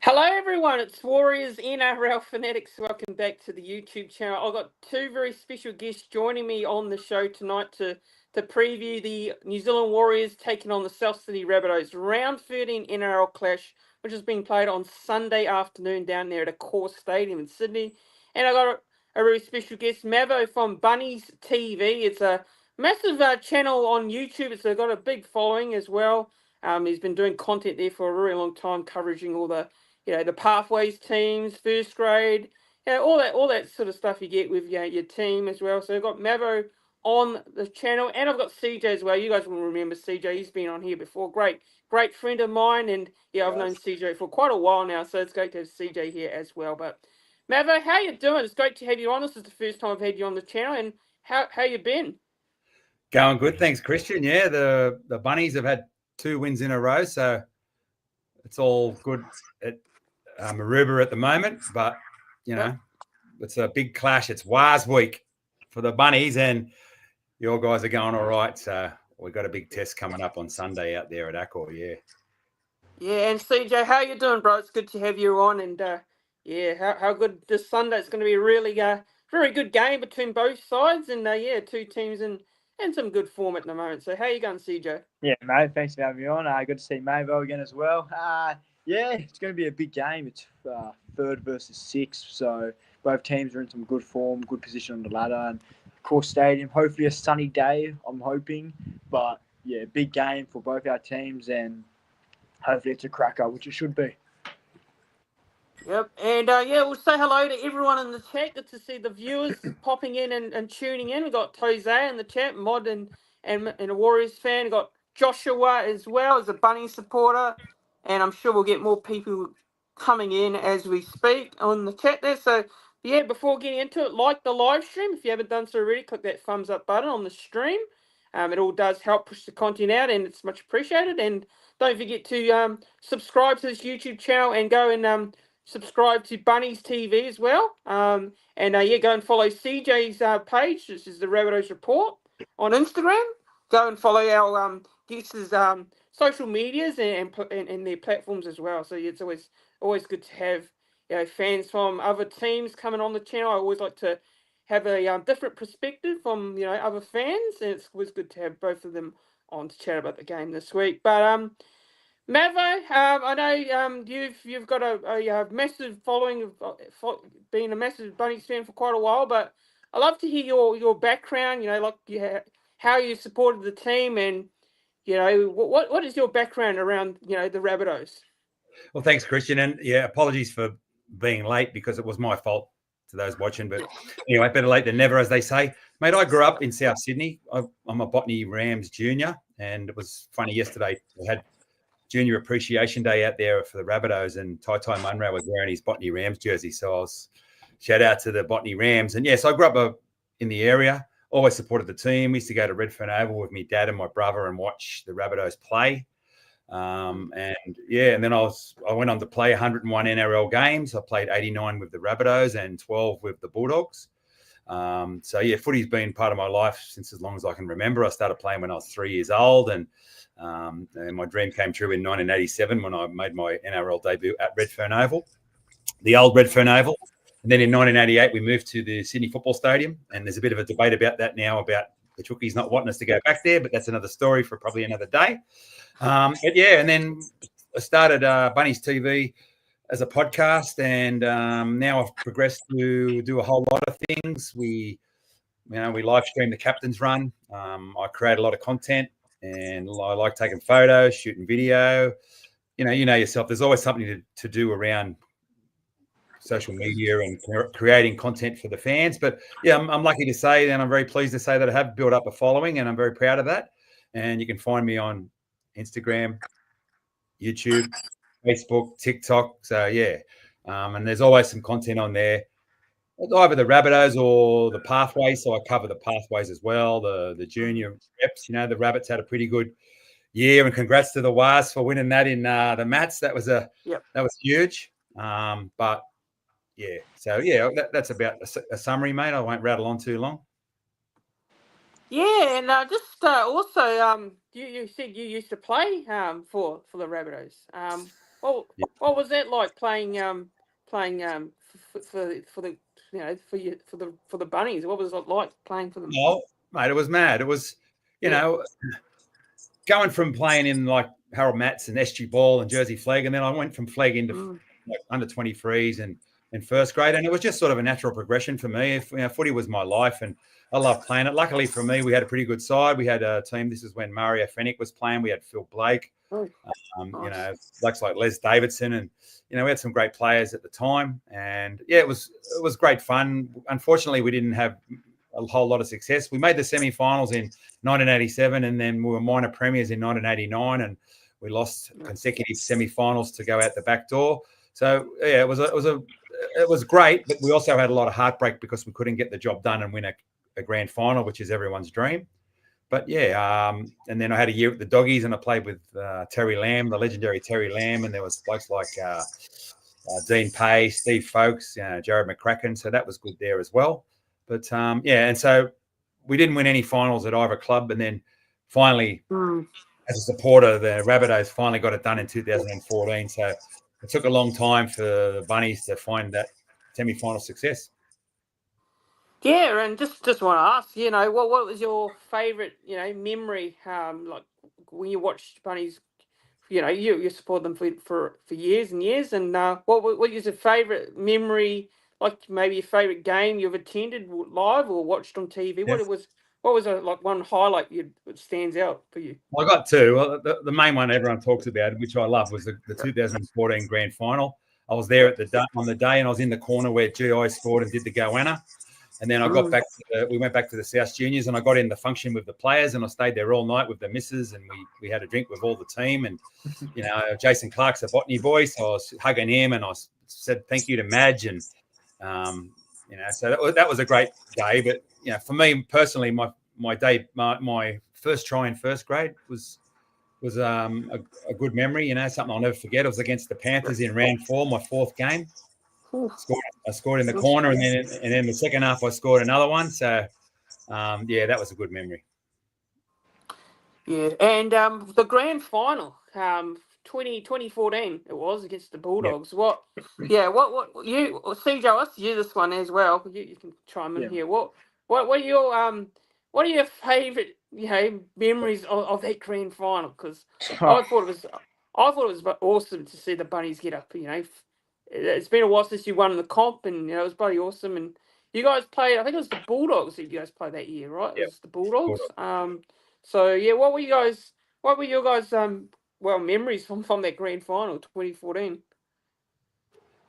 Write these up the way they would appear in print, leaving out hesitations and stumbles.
Hello everyone, it's Warriors NRL Fanatics. Welcome back to the YouTube channel. I've got two very special guests joining me on the show tonight to preview the New Zealand Warriors taking on the South Sydney Rabbitohs round 13 NRL clash, which is being played on Sunday afternoon down there at Accor Stadium in Sydney. And I got a very special guest, Mavo from Bunnies TV. It's a massive channel on YouTube. It's got a big following as well. He's been doing content there for a really long time, covering all the the pathways teams, first grade, all that sort of stuff you get with your team as well. So I've got Mavo on the channel, and I've got CJ as well. You guys will remember CJ. He's been on here before. Great friend of mine, and I've known CJ for quite a while now, so it's great to have CJ here as well. But Mavo, how you doing? It's great to have you on. This is the first time I've had you on the channel, and how you been? Going good, thanks, Christian. Yeah, the Bunnies have had 2 wins in a row, so it's all good at Maruba at the moment. But it's a big clash. It's Wars week for the Bunnies, and your guys are going all right. So we've got a big test coming up on Sunday out there at Accor. Yeah, and CJ, how you doing, bro? It's good to have you on, and how good this Sunday? It's going to be a really very good game between both sides, and two teams in some good form at the moment. So how you going, CJ? Yeah, mate, thanks for having me on. Good to see Mavo again as well. It's going to be a big game. It's 3rd versus 6th, so both teams are in some good form, good position on the ladder, and Accor Stadium. Hopefully a sunny day, I'm hoping. But yeah, big game for both our teams, and hopefully it's a cracker, which it should be. Yep, and we'll say hello to everyone in the chat. Good to see the viewers popping in and tuning in. We've got Jose in the chat, Mod and a Warriors fan. We've got Joshua as well as a Bunny supporter, and I'm sure we'll get more people coming in as we speak on the chat there. So yeah, before getting into it, like the live stream. If you haven't done so already, click that thumbs up button on the stream. It all does help push the content out, and it's much appreciated. And don't forget to subscribe to this YouTube channel and go and subscribe to Bunnies TV as well. Go and follow CJ's page. This is the Rabbitohs Report on Instagram. Go and follow our guests' social medias and their platforms as well. So it's always good to have fans from other teams coming on the channel. I always like to have a different perspective from other fans, and it's always good to have both of them on to chat about the game this week. But Mavo, I know you've got a massive following of being a massive Bunnies fan for quite a while, but I'd love to hear your background. How you supported the team, and what is your background around the Rabbitohs? Well, thanks, Christian, and apologies for being late because it was my fault to those watching. But anyway, better late than never, as they say. Mate, I grew up in South Sydney. I'm a Botany Rams junior, and it was funny yesterday. We had Junior Appreciation Day out there for the Rabbitohs, and Tai Munro was wearing his Botany Rams jersey. So I was shout out to the Botany Rams. And so I grew up in the area, always supported the team. We used to go to Redfern Oval with my dad and my brother and watch the Rabbitohs play. And then I went on to play 101 NRL games. I played 89 with the Rabbitohs and 12 with the Bulldogs. Footy's been part of my life since as long as I can remember. I started playing when I was 3 years old, and my dream came true in 1987 when I made my NRL debut at Redfern Oval, the old Redfern Oval. And then in 1988, we moved to the Sydney Football Stadium, and there's a bit of a debate about that now, about the Chookies not wanting us to go back there, but that's another story for probably another day. And then I started Bunnies TV as a podcast, and now I've progressed to do a whole lot of things. We live stream the captain's run. I create a lot of content, and I like taking photos, shooting video. You know yourself. There's always something to do around social media and creating content for the fans. But I'm lucky to say, and I'm very pleased to say that I have built up a following, and I'm very proud of that. And you can find me on Instagram, YouTube, Facebook, TikTok. So and there's always some content on there, either the Rabbitohs or the pathways. So I cover the pathways as well, the junior reps. The Rabbits had a pretty good year, and congrats to the Wars for winning that in the Mats. That was that was huge. That's about a summary, mate. I won't rattle on too long. Yeah, and also, you said you used to play for the Rabbitohs. What was that like playing for the for the bunnies? What was it like playing for them? Oh, mate, it was mad. It was, going from playing in like Harold Matts and SG Ball and Jersey Flag, and then I went from flag into under 23s and in first grade, and it was just sort of a natural progression for me. Footy was my life, and I love playing it. Luckily for me, we had a pretty good side. We had a team. This is when Mario Fennick was playing. We had Phil Blake, Nice. blokes like Les Davidson, and we had some great players at the time. And it was great fun. Unfortunately, we didn't have a whole lot of success. We made the semi-finals in 1987, and then we were minor premiers in 1989, and we lost consecutive semi-finals to go out the back door. So it was great, but we also had a lot of heartbreak because we couldn't get the job done and win a grand final, which is everyone's dream. But and then I had a year at the Doggies, and I played with Terry Lamb, the legendary Terry Lamb, and there was blokes like Dean Pay, Steve Folkes, Jared McCracken. So that was good there as well. But and so we didn't win any finals at either club, and then finally, as a supporter, the Rabbitohs finally got it done in 2014. So it took a long time for the Bunnies to find that semi-final success. Yeah, and just want to ask, what was your favourite, memory? Like when you watched Bunnies, you support them for years and years, and what was your favourite memory? Like maybe your favourite game you've attended live or watched on TV? Yes. What was one highlight that stands out for you? Well, I got two. Well, the main one everyone talks about, which I love, was the 2014 grand final. I was there on the day, and I was in the corner where GI scored and did the goanna. And then I got back. We went back to the South Juniors, and I got in the function with the players, and I stayed there all night with the missus, and we had a drink with all the team. And Jason Clark's a botany boy, so I was hugging him, and I said thank you to Madge, and so that was a great day. But for me personally, my first try in first grade was a good memory. Something I'll never forget. It was against the Panthers in round 4, my 4th game. I scored in the corner, and then the second half I scored another one. So, that was a good memory. Yeah, and the grand final, 2014, it was against the Bulldogs. Yep. What you, CJ? I'll ask you this one as well. You can chime in here. What are your favourite memories of that grand final? Because I thought it was awesome to see the Bunnies get up. It's been a while since you won the comp, and it was bloody awesome. And you guys played, I think it was the Bulldogs that you guys played that year, right? Yep. It was the Bulldogs. So what were your guys' memories from that grand final 2014?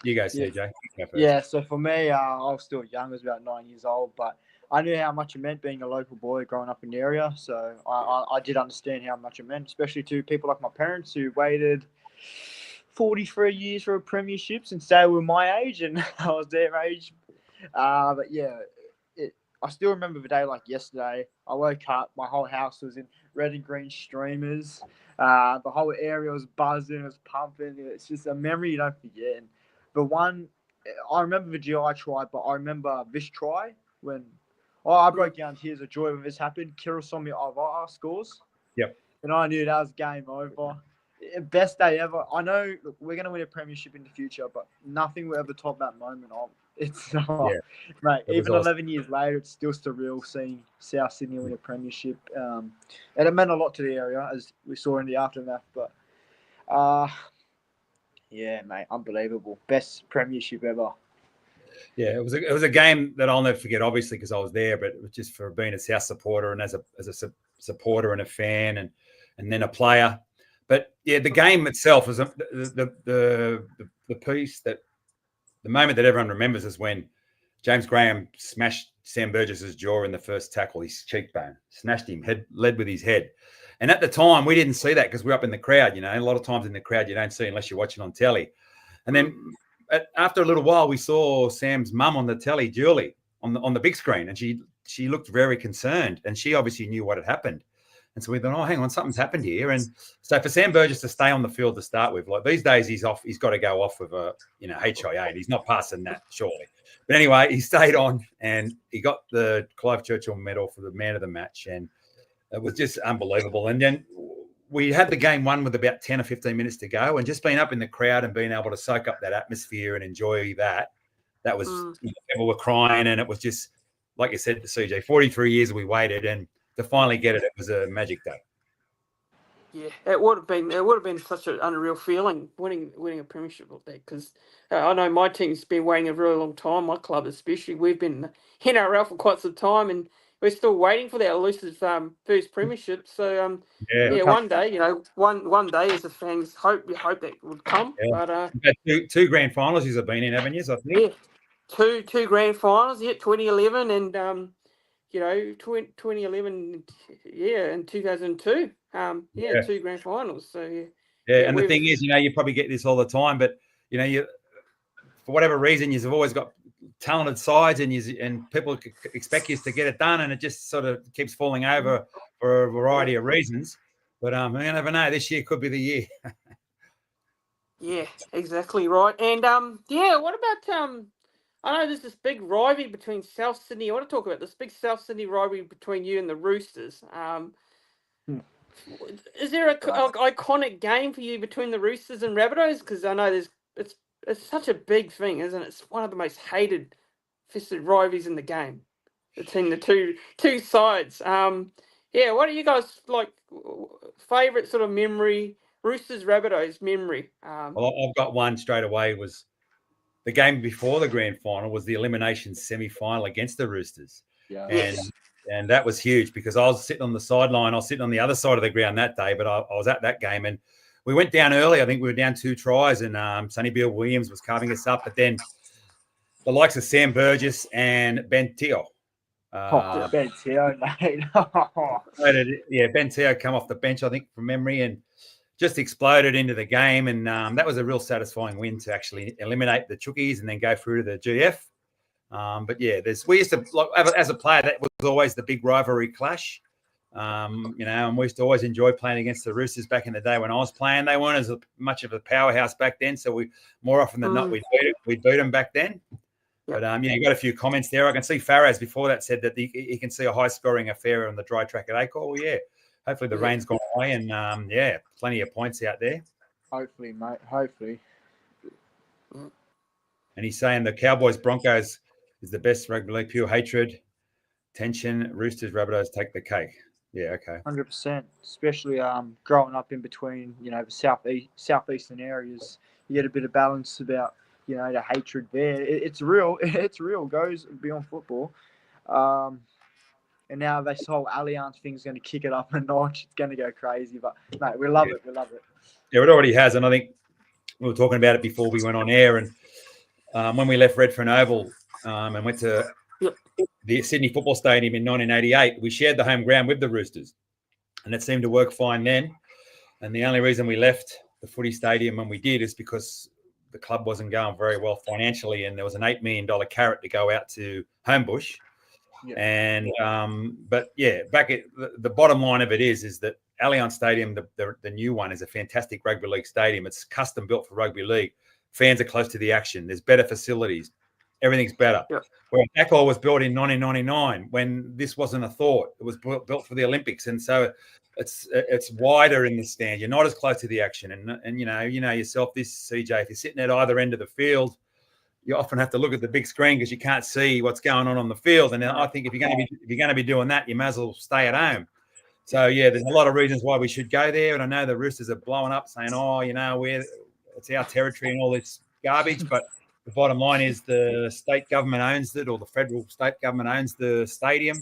You guys, CJ. Yeah, so for me, I was still young. I was about 9 years old, but I knew how much it meant being a local boy growing up in the area. So I did understand how much it meant, especially to people like my parents who waited 43 years for a premiership since they were my age and I was their age. But yeah, I still remember the day like yesterday. I woke up, my whole house was in red and green streamers. The whole area was buzzing, it was pumping. It's just a memory you don't forget. And the one, I remember the GI try, but I remember this try when I broke down tears of joy when this happened. Kirasomi Avara scores. Yep. And I knew that was game over. Best day ever. I know we're going to win a premiership in the future, but nothing will ever top that moment. It's mate. Even awesome. 11 years later, it's still surreal seeing South Sydney win a premiership, and it meant a lot to the area as we saw in the aftermath. But mate, unbelievable. Best premiership ever. Yeah, it was a game that I'll never forget, obviously because I was there, but it was just for being a South supporter and as a supporter and a fan and then a player. But yeah, the game itself was the piece that the moment that everyone remembers is when James Graham smashed Sam Burgess's jaw in the first tackle, his cheekbone, smashed him, led with his head. And at the time, we didn't see that because we're up in the crowd. A lot of times in the crowd you don't see unless you're watching on telly. And then after a little while, we saw Sam's mum on the telly, Julie, on the big screen, and she looked very concerned, and she obviously knew what had happened. And so we thought, oh, hang on, something's happened here. And so for Sam Burgess to stay on the field to start with, like these days he's got to go off with a HIA, and he's not passing that, surely. But anyway, he stayed on and he got the Clive Churchill medal for the man of the match, and it was just unbelievable. And then we had the game won with about 10 or 15 minutes to go, and just being up in the crowd and being able to soak up that atmosphere and enjoy that was, people were crying, and it was just, like you said, CJ, 43 years we waited, and to finally get it, it was a magic day. Yeah, it would have been such an unreal feeling winning a premiership like that, because I know my team's been waiting a really long time. My club especially, we've been in NRL for quite some time, and we're still waiting for that elusive first premiership. So yeah, one day, one day as a fans hope that would come. Yeah. But you've had two grand finals you've been in, haven't you? I think. Yeah, two grand finals. Yeah, 2011 and 2011, and 2002. Two grand finals. So yeah. And the thing is, you probably get this all the time, but you, for whatever reason, you've always got talented sides, and people expect you to get it done, and it just sort of keeps falling over for a variety of reasons. But you never know. This year could be the year. Yeah, exactly right. And what about I know there's this big rivalry between South Sydney. I want to talk about this big South Sydney rivalry between you and the Roosters. Is there a iconic game for you between the Roosters and Rabbitohs? Because I know it's such a big thing, isn't it? It's one of the most hated fisted rivalries in the game between the two sides. What are you guys like? Favorite sort of memory? Roosters Rabbitohs memory. Well, I've got one straight away. Was the game before the grand final was the elimination semi-final against the Roosters. Yeah. And that was huge because I was sitting on the sideline. I was sitting on the other side of the ground that day, but I was at that game, and we went down early. I think we were down 2 tries, and Sonny Bill Williams was carving us up. But then the likes of Sam Burgess and Ben Teo. Ben Teo, mate. Ben Teo come off the bench, I think, from memory, and just exploded into the game. And that was a real satisfying win to actually eliminate the Chookies and then go through to the GF. But yeah, we used to, as a player, that was always the big rivalry clash. And we used to always enjoy playing against the Roosters back in the day when I was playing. They weren't as much of a powerhouse back then, so we more often than not we'd beat them back then. Yep. But you got a few comments there. I can see Faraz before that said that he can see a high scoring affair on the dry track at Acor. Well, yeah, hopefully the rain's gone away, and plenty of points out there. Hopefully, mate. Hopefully. And he's saying the Cowboys Broncos is the best rugby league. Pure hatred, tension. Roosters Rabbitohs take the cake. Yeah, okay. 100%. Especially growing up in between, the southeastern areas, you get a bit of balance about the hatred there. It's real. It's real. Goes beyond football. And now this whole Allianz thing's going to kick it up a notch. It's going to go crazy. But mate, we love it. We love it. Yeah, it already has, and I think we were talking about it before we went on air. And when we left Redfern Oval and went to the Sydney Football Stadium in 1988, we shared the home ground with the Roosters, and it seemed to work fine then. And the only reason we left the footy stadium when we did is because the club wasn't going very well financially, and there was an $8 million carrot to go out to Homebush. Yeah. And back at the bottom line of it is that Allianz Stadium, the new one, is a fantastic rugby league stadium. It's custom built for rugby league. Fans are close to the action. There's better facilities. Everything's better. Yeah. Whereas Accor was built in 1999 when this wasn't a thought. It was built for the Olympics, and so it's wider in the stand. You're not as close to the action, and you know yourself, this CJ. If you're sitting at either end of the field, you often have to look at the big screen because you can't see what's going on the field. And I think if you're going to be doing that, you may as well stay at home. So yeah, there's a lot of reasons why we should go there. And I know the Roosters are blowing up, saying, it's our territory and all this garbage. But the bottom line is the state government owns it, or the federal state government owns the stadium,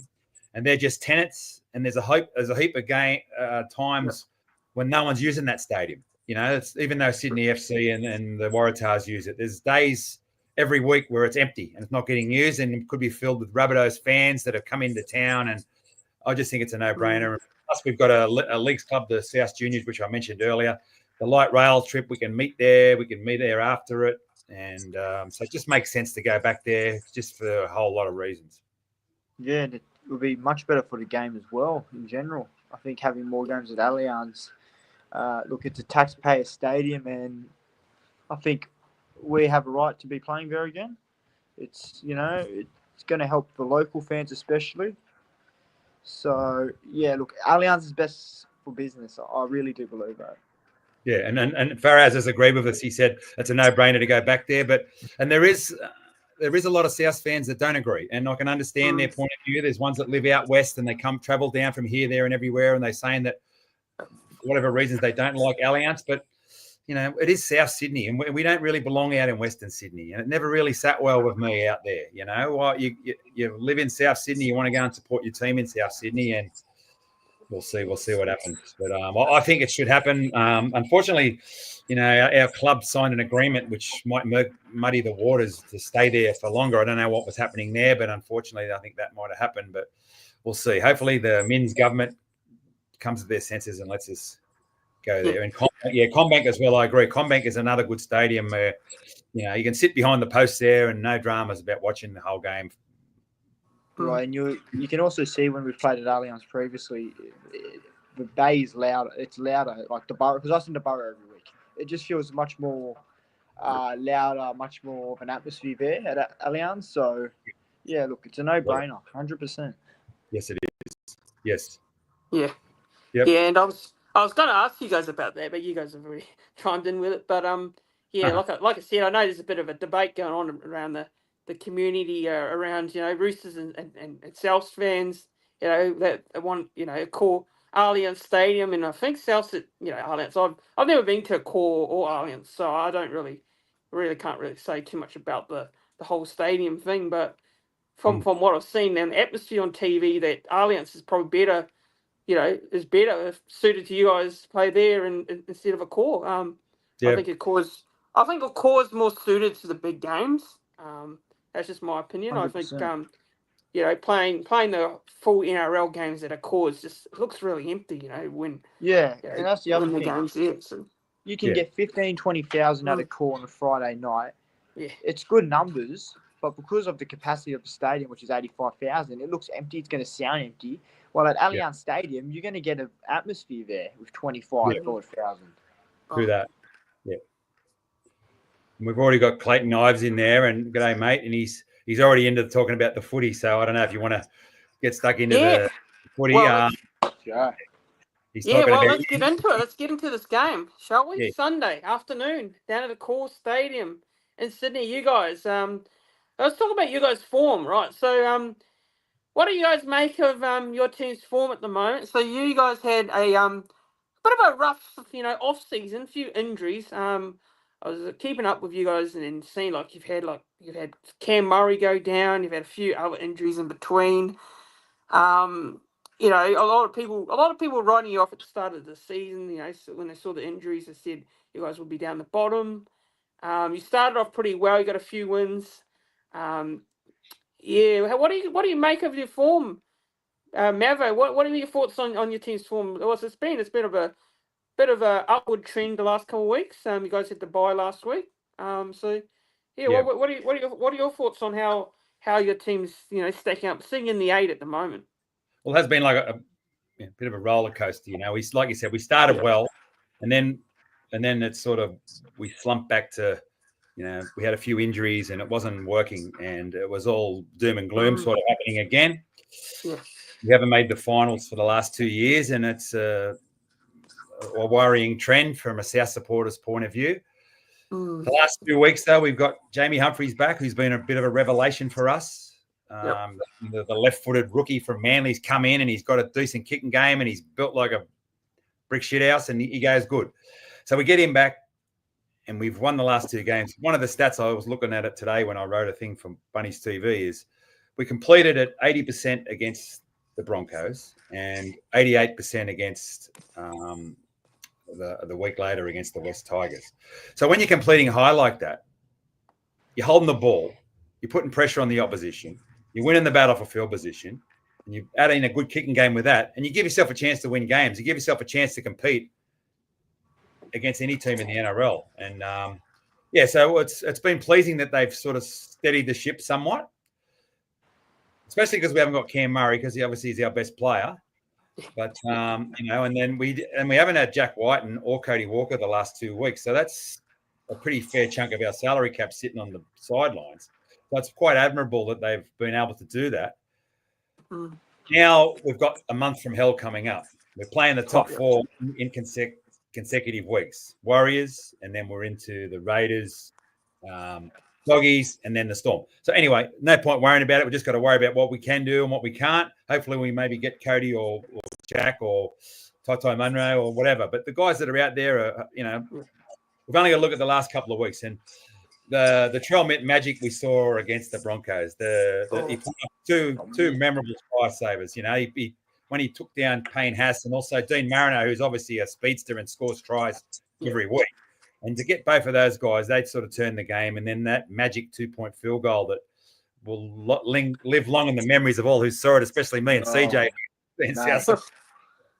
and they're just tenants. And there's a heap of times when no one's using that stadium. It's even though Sydney FC and the Waratahs use it, there's days every week where it's empty and it's not getting used, and it could be filled with Rabbitohs fans that have come into town. And I just think it's a no-brainer. Plus, we've got a leagues club, the South Juniors, which I mentioned earlier. The light rail trip, we can meet there. We can meet there after it. And so it just makes sense to go back there just for a whole lot of reasons. Yeah, and it would be much better for the game as well in general. I think having more games at Allianz. Look, it's a taxpayer stadium, and I think we have a right to be playing there again. It's going to help the local fans especially. So yeah, look, Allianz is best for business. I really do believe that. Yeah, and Faraz has agreed with us. He said it's a no-brainer to go back there, and there is a lot of South fans that don't agree, and I can understand their point of view. There's ones that live out west and they travel down from here, there, and everywhere, and they're saying that for whatever reasons they don't like Allianz, but it is South Sydney, and we don't really belong out in Western Sydney, and it never really sat well with me out there. You live in South Sydney, you want to go and support your team in South Sydney, and we'll see what happens. But I think it should happen. Unfortunately, our club signed an agreement which might muddy the waters to stay there for longer. I don't know what was happening there, but unfortunately, I think that might have happened. But we'll see. Hopefully, the Min's government comes to their senses and lets us go there. And Combank as well, I agree. Combank is another good stadium where you can sit behind the posts there and no dramas about watching the whole game. Right, and you can also see when we played at Allianz previously, the bay is louder. It's louder, like the Borough, because I listen to Borough every week. It just feels much more louder, much more of an atmosphere there at Allianz. So, yeah, look, it's a no-brainer, 100%. Yes, it is. Yes. Yeah. Yep. Yeah, and I was going to ask you guys about that, but you guys have already chimed in with it. But like I said, I know there's a bit of a debate going on around the community around Roosters and Souths fans, that want a core Allianz Stadium, and I think Souths Allianz. I've never been to a core or Allianz, so I don't really can't really say too much about the whole stadium thing. But from what I've seen and the atmosphere on TV, that Allianz is probably better. Is better suited to you guys to play there instead of a core. I think a core is more suited to the big games. That's just my opinion. 100%. I think playing the full NRL games at a core just looks really empty. And that's the other thing. Games there, so. You can get 15,000, 20,000 at a core on a Friday night. Yeah, it's good numbers, but because of the capacity of the stadium, which is 85,000, it looks empty. It's going to sound empty. Well, at Allianz Stadium, you're going to get an atmosphere there with 25,000. Through that, yeah. And we've already got Clayton Ives in there, and g'day, mate. And he's already into talking about the footy. So I don't know if you want to get stuck into the footy. Well, let's get into it. Let's get into this game, shall we? Yeah. Sunday afternoon down at the Core Stadium in Sydney. You guys, let's talk about you guys' form, right? So, what do you guys make of your team's form at the moment? So you guys had a bit of a rough, off season, a few injuries. I was keeping up with you guys and seeing you've had Cam Murray go down. You've had a few other injuries in between. A lot of people were writing you off at the start of the season. So when they saw the injuries, they said you guys would be down the bottom. You started off pretty well. You got a few wins. What do you make of your form, Mavo? What are your thoughts on your team's form? It's been a bit of a upward trend the last couple of weeks. You guys had the bye last week. What are your thoughts on how your team's stacking up, sitting in the 8 at the moment? Well, it has been like a bit of a roller coaster. Like you said, we started well, and then it's sort of we slumped back to. We had a few injuries and it wasn't working, and it was all doom and gloom sort of happening again. Yeah. We haven't made the finals for the last 2 years, and it's a worrying trend from a South supporter's point of view. The last 2 weeks, though, we've got Jamie Humphries back, who's been a bit of a revelation for us. The left-footed rookie from Manly's come in, and he's got a decent kicking game, and he's built like a brick shithouse, and he goes good. So we get him back. And we've won the last 2 games. One of the stats I was looking at it today when I wrote a thing from Bunny's TV is we completed at 80% against the Broncos and 88% against the week later against the West Tigers. So when you're completing high like that, you're holding the ball, you're putting pressure on the opposition, you're winning the battle for field position, and you add in a good kicking game with that, and you give yourself a chance to win games. You give yourself a chance to compete against any team in the NRL. And so it's been pleasing that they've sort of steadied the ship somewhat, especially because we haven't got Cam Murray, because he obviously is our best player. But and then we haven't had Jack White or Cody Walker the last 2 weeks, so that's a pretty fair chunk of our salary cap sitting on the sidelines. So it's quite admirable that they've been able to do that. Now we've got a month from hell coming up. We're playing the top four in consecutive weeks. Warriors, and then we're into the Raiders, Doggies, and then the Storm. So anyway, no point worrying about it. We just got to worry about what we can do and what we can't. Hopefully we maybe get Cody or Jack or Toto Munro or whatever. But the guys that are out there are, we've only got to look at the last couple of weeks. And the Trell magic we saw against the Broncos, he put up two memorable try savers. When he took down Payne Haas and also Dean Marino, who's obviously a speedster and scores tries every week. And to get both of those guys, they'd sort of turn the game. And then that magic 2-point field goal that will live long in the memories of all who saw it, especially me and CJ. So,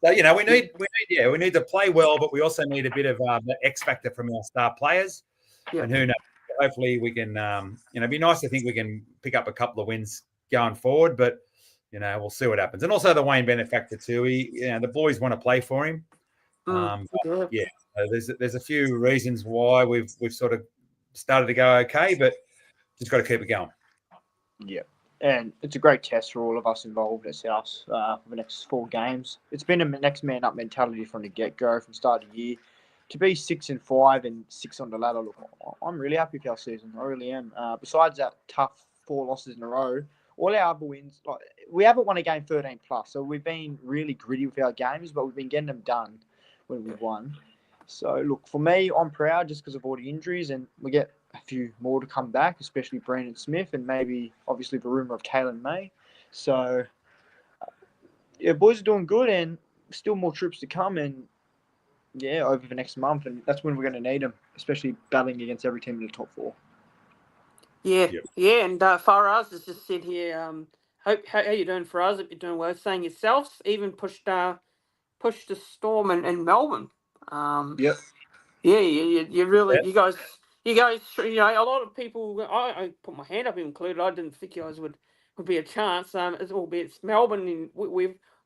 we need to play well, but we also need a bit of the X factor from our star players. Yeah. And who knows? Hopefully we can, it'd be nice to think we can pick up a couple of wins going forward, but we'll see what happens. And also the Wayne Bennett factor too. The boys want to play for him. There's a few reasons why we've sort of started to go okay, but just got to keep it going. Yeah, and it's a great test for all of us involved at South for the next 4 games. It's been a next man up mentality from the get-go, from start of the year. To be 6-5 and 6 on the ladder, look, I'm really happy with our season. I really am. Besides that tough 4 losses in a row, all our other wins, we haven't won a game 13 plus, so we've been really gritty with our games, but we've been getting them done when we've won. So, look, for me, I'm proud just because of all the injuries, and we get a few more to come back, especially Brandon Smith and maybe, obviously, the rumour of Kalen May. So, boys are doing good, and still more troops to come, and, over the next month, and that's when we're going to need them, especially battling against every team in the top 4. Yeah, and Faraz has just said here, how you doing, Faraz? Hope you're doing well. Saying yourself even pushed the Storm in Melbourne. You really, you guys, a lot of people. I put my hand up, included. I didn't think you guys would be a chance. Albeit it's Melbourne, and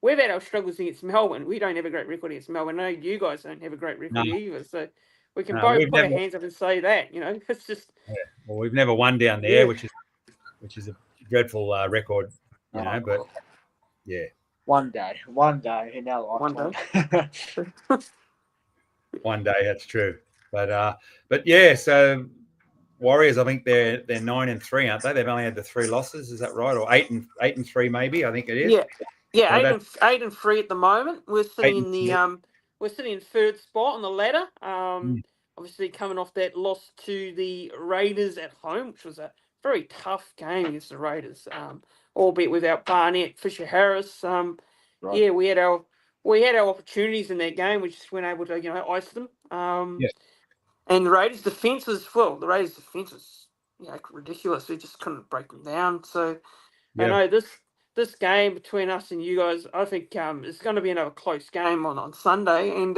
we've had our struggles against Melbourne. We don't have a great record against Melbourne. No, you guys don't have a great record either. So we can both put our hands up and say that. It's just. Yeah. Well, we've never won down there, which is a dreadful record. But yeah. One day in our lifetime. One day, that's true. But yeah, so Warriors, I think they're 9-3, aren't they? They've only had the 3 losses, is that right? Or 8-3 maybe, I think it is. Yeah, 8-3 at the moment. We're sitting in the we're sitting in 3rd spot on the ladder. Obviously coming off that loss to the Raiders at home, which was a very tough game against the Raiders. Albeit without Barnett, Fisher Harris. Yeah, we had our opportunities in that game. We just weren't able to, ice them. And the Raiders' defense was ridiculous. We just couldn't break them down. So I know this game between us and you guys, I think it's going to be another close game on Sunday. And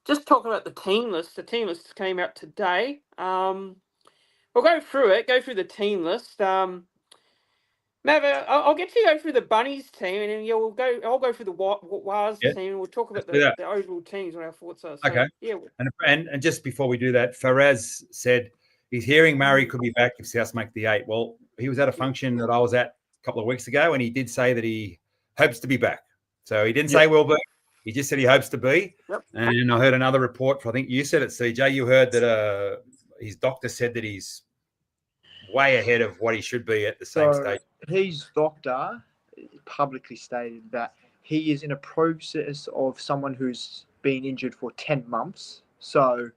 just talking about the team list. The team list came out today. We'll go through it. Go through the team list. Mavo, I'll get you to go through the Bunnies team, and then I'll go through the Waz team, and we'll talk about the overall teams, what our thoughts are. So, okay. Yeah. And just before we do that, Faraz said he's hearing Murray could be back if South make the 8. Well, he was at a function that I was at a couple of weeks ago, and he did say that he hopes to be back. So he didn't say will be. He just said he hopes to be. Yep. And I heard another report. I think you said it, CJ. You heard that his doctor said that he's way ahead of what he should be at the same stage. His doctor publicly stated that he is in a process of someone who's been injured for 10 months. So,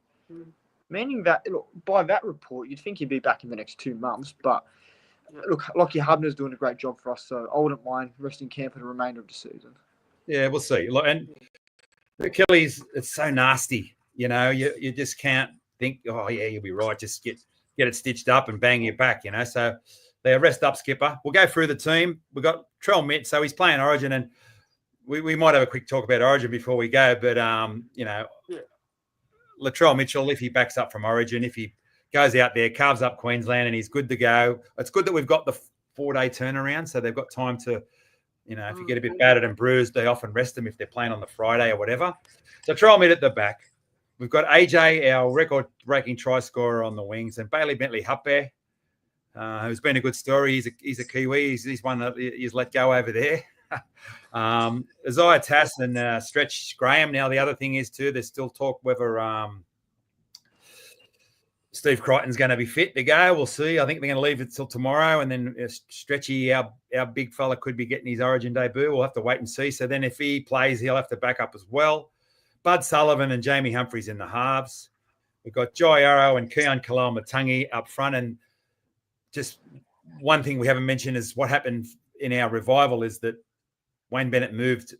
meaning that, look, by that report, you'd think he'd be back in the next 2 months. But, look, Lockie Hubner's doing a great job for us, so I wouldn't mind resting camp for the remainder of the season. Yeah, we'll see. And Achilles, it's so nasty. You just can't think, oh, yeah, you'll be right. Just get it stitched up and bang your back, So they rest up skipper. We'll go through the team. We've got Trell Mitt, so he's playing Origin, and we might have a quick talk about Origin before we go. But, Latrell Mitchell, if he backs up from Origin, if he goes out there, carves up Queensland, and he's good to go. It's good that we've got the 4-day turnaround, so they've got time to, if you get a bit battered and bruised, they often rest them if they're playing on the Friday or whatever. So Trell Mitt at the back. We've got AJ, our record-breaking try scorer on the wings, and Bailey Bentley-Huppe, who's been a good story. He's a Kiwi. He's one that he's let go over there. Isaiah Tass and Stretch Graham. Now, the other thing is, too, there's still talk whether Steve Crichton's going to be fit to go. We'll see. I think they're going to leave it till tomorrow. And then Stretchy, our big fella, could be getting his Origin debut. We'll have to wait and see. So then if he plays, he'll have to back up as well. Bud Sullivan and Jamie Humphries in the halves. We've got Jai Arrow and Keon Kalama-Matangi up front. And just one thing we haven't mentioned is what happened in our revival is that Wayne Bennett moved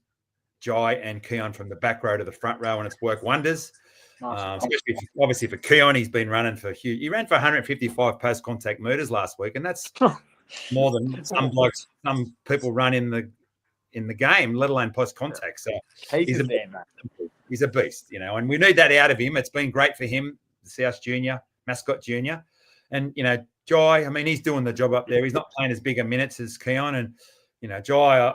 Jai and Keon from the back row to the front row, and it's worked wonders. Especially obviously for Keon, he's been running for huge. He ran for 155 post-contact meters last week, and that's more than some people run in the game, let alone post-contact. So he's a beast, you know, and we need that out of him. It's been great for him, the South Junior, Mascot Junior, and you know, Jai. I mean, he's doing the job up there. He's not playing as big a minutes as Keon, and you know, Jai.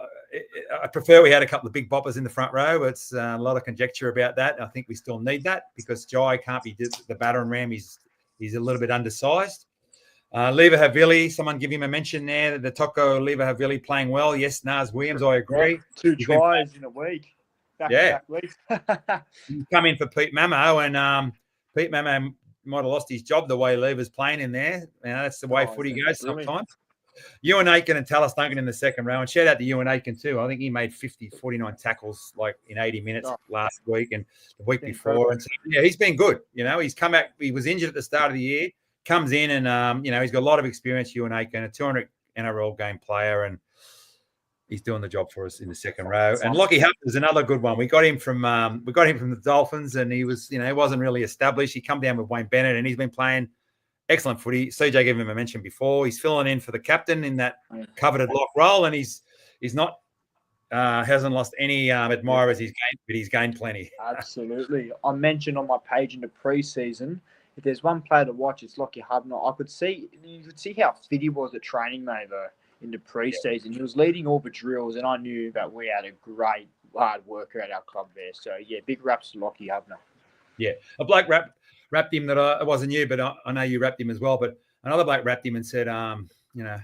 I prefer we had a couple of big boppers in the front row. It's a lot of conjecture about that. I think we still need that because Jai can't be the battering ram. He's a little bit undersized. Lever Havili, someone give him a mention there. The Toko Lever Havili playing well. Yes, Naz Williams, I agree. 2 tries in a week. Back weeks. Come in for Pete Mamo, and Pete Mamo might have lost his job the way Lever's playing in there. You know, that's the way footy goes sometimes. Ewan Aiken and Talis Duncan in the second row. And shout out to Ewan Aiken too. I think he made 49 tackles like in 80 minutes last week and the week before. And so, yeah, he's been good. You know, he's come back. He was injured at the start of the year, comes in and, you know, he's got a lot of experience, Ewan Aiken, a 200 NRL game player, and he's doing the job for us in the second row. And Lockie Hunt is another good one. We got him from the Dolphins, and he was, you know, he wasn't really established. He come down with Wayne Bennett, and he's been playing excellent footy. CJ gave him a mention before. He's filling in for the captain in that coveted lock role, and he's not hasn't lost any admirers. He's gained plenty. Absolutely. I mentioned on my page in the preseason, if there's one player to watch, it's Lockie Hubner. You could see how fit he was at training, Mavo, in the preseason. Yeah. He was leading all the drills, and I knew that we had a great hard worker at our club there. So yeah, big raps to Lockie Hubner. Yeah, a bloke wrapped him that it wasn't you, but I know you wrapped him as well. But another bloke wrapped him and said, you know,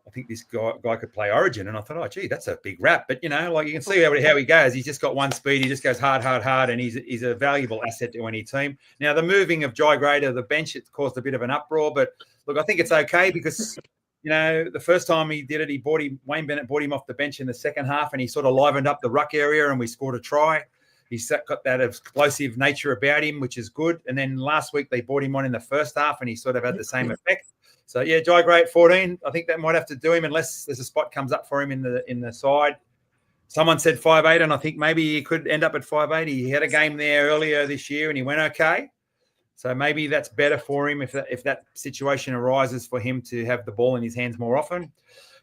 I think this guy could play Origin. And I thought, oh, gee, that's a big wrap. But, you know, like you can see how he goes. He's just got one speed. He just goes hard, and he's a valuable asset to any team. Now, the moving of Jai Gray to the bench, it caused a bit of an uproar. But, look, I think it's okay because, you know, the first time he did it, Wayne Bennett brought him off the bench in the second half, and he sort of livened up the ruck area, and we scored a try. He's got that explosive nature about him, which is good. And then last week they brought him on in the first half, and he sort of had the same effect. So yeah, Jai Gray at 14. I think that might have to do him unless there's a spot comes up for him in the side. Someone said 5'8", and I think maybe he could end up at 5'8". He had a game there earlier this year, and he went okay. So maybe that's better for him if that situation arises for him to have the ball in his hands more often.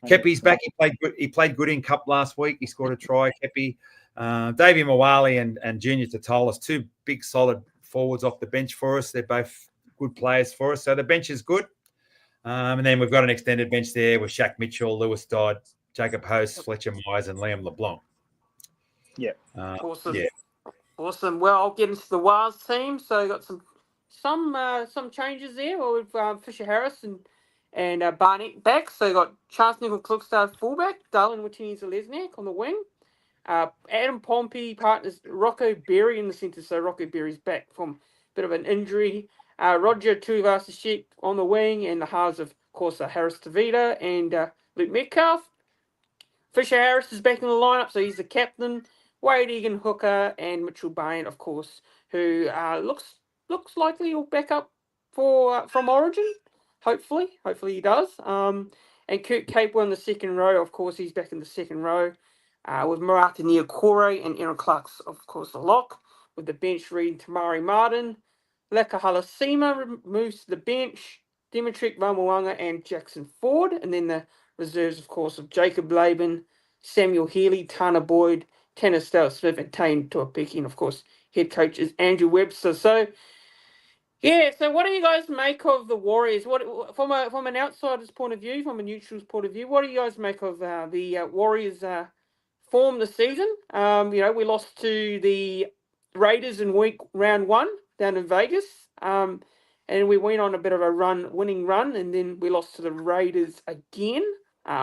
Kepi's back. He played good in Cup last week. He scored a try. Kepi. Davey Mawali and Junior Totolis, 2 big solid forwards off the bench for us. They're both good players for us. So the bench is good. And then we've got an extended bench there with Shaq Mitchell, Lewis Dodd, Jacob Host, Fletcher Myers, and Liam LeBlanc. Yeah. Awesome. Yeah. Awesome. Well, I'll get into the Wars team. So got some changes there. Well, with Fisher Harris and Barnett back. So you got Chance Nickel-Klugstad fullback, Darlin Watini-Zalesniak on the wing. Adam Pompey partners Rocco Berry in the centre, so Rocco Berry's back from a bit of an injury. Roger Tuivasa-Sheck on the wing, and the halves, of course, are Harris Tavita and Luke Metcalf. Fisher Harris is back in the lineup, so he's the captain. Wade Egan hooker and Mitchell Bain, of course, who looks likely he'll back up from Origin. Hopefully he does. And Kurt Capewell in the second row, of course, he's back in the second row. With Marata Niokore and Aaron Clark's, of course, the lock. With the bench reading Tamari Martin. Leka Halasima moves to the bench. Dimitri Ramawanga and Jackson Ford. And then the reserves, of course, of Jacob Laban, Samuel Healy, Tana Boyd, Tanner Stout-Smith, and Tane Tuapiki. And, of course, head coach is Andrew Webster. So, yeah, so what do you guys make of the Warriors? What from an outsider's point of view, from a neutral's point of view, what do you guys make of the Warriors' form this season? You know, we lost to the Raiders in round 1 down in Vegas, and we went on a bit of a winning run, and then we lost to the Raiders again,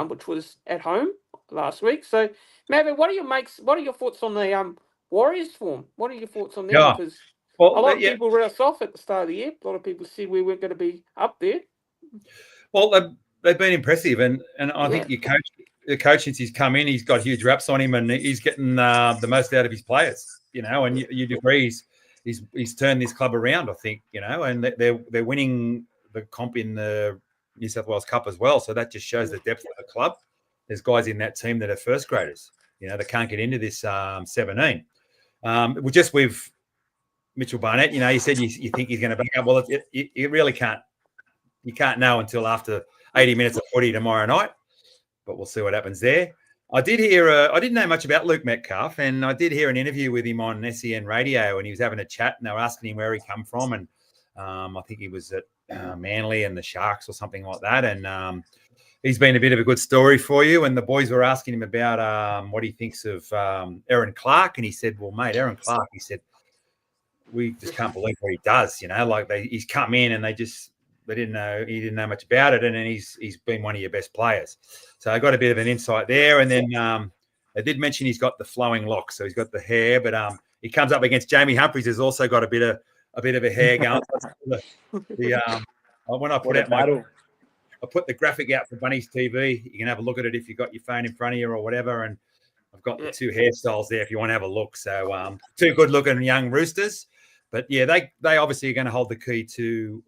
which was at home last week. So, Maverick, what are your thoughts on the Warriors form? What are your thoughts on them? Yeah. Because Well, a lot of yeah. people wrote us off at the start of the year. A lot of people said we weren't going to be up there. Well, they've been impressive, and I think the coach since he's come in, he's got huge raps on him, and he's getting the most out of his players. And you'd agree he's turned this club around. I think and they're winning the comp in the New South Wales Cup as well. So that just shows the depth of the club. There's guys in that team that are first graders. They can't get into this 17. Just with Mitchell Barnett, you said you think he's going to back up. Well, it really can't. You can't know until after 80 minutes of footy tomorrow night, but we'll see what happens there. I did hear, I didn't know much about Luke Metcalf, and I did hear an interview with him on SEN radio, and he was having a chat, and they were asking him where he come from, and I think he was at Manly and the Sharks or something like that, and he's been a bit of a good story for you, and the boys were asking him about what he thinks of Aaron Clark, and he said, well, mate, Aaron Clark, he said, we just can't believe what he does, he's come in and he didn't know much about it, and then he's been one of your best players. So I got a bit of an insight there, and then I did mention he's got the flowing locks, so he's got the hair, but he comes up against Jamie Humphries, who's also got a bit of a hair going. When I put the graphic out for Bunny's TV, you can have a look at it if you've got your phone in front of you or whatever, and I've got the two hairstyles there if you want to have a look. So two good-looking young roosters, but yeah, they obviously are going to hold the key to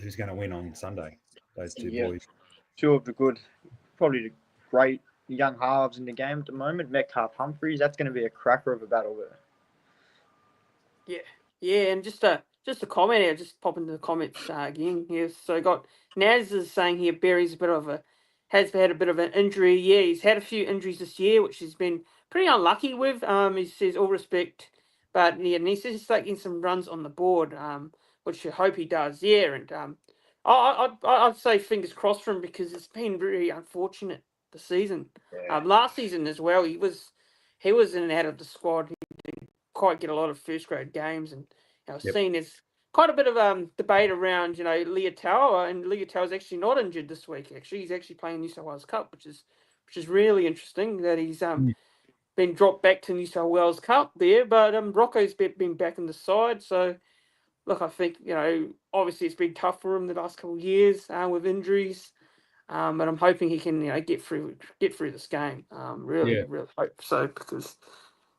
who's going to win on Sunday. Those two boys. Two of the probably the great young halves in the game at the moment. Metcalf, Humphries. That's going to be a cracker of a battle there. Yeah, and just a comment here. Just pop into the comments again here. So got Naz is saying here Barry's has had a bit of an injury. Yeah, he's had a few injuries this year, which he's been pretty unlucky with. He says all respect, but yeah, and he says he's getting some runs on the board. Which I hope he does. Yeah, and I'd say fingers crossed for him because it's been really unfortunate this season. Yeah. Last season as well, he was in and out of the squad. He didn't quite get a lot of first grade games, and I've seen there's quite a bit of debate around Leotow, and Leotow's actually not injured this week. Actually, he's actually playing New South Wales Cup, which is really interesting that he's been dropped back to New South Wales Cup there. But Rocco's been back in the side, so. Look, I think, obviously it's been tough for him the last couple of years with injuries, but I'm hoping he can, get through this game. Really hope so because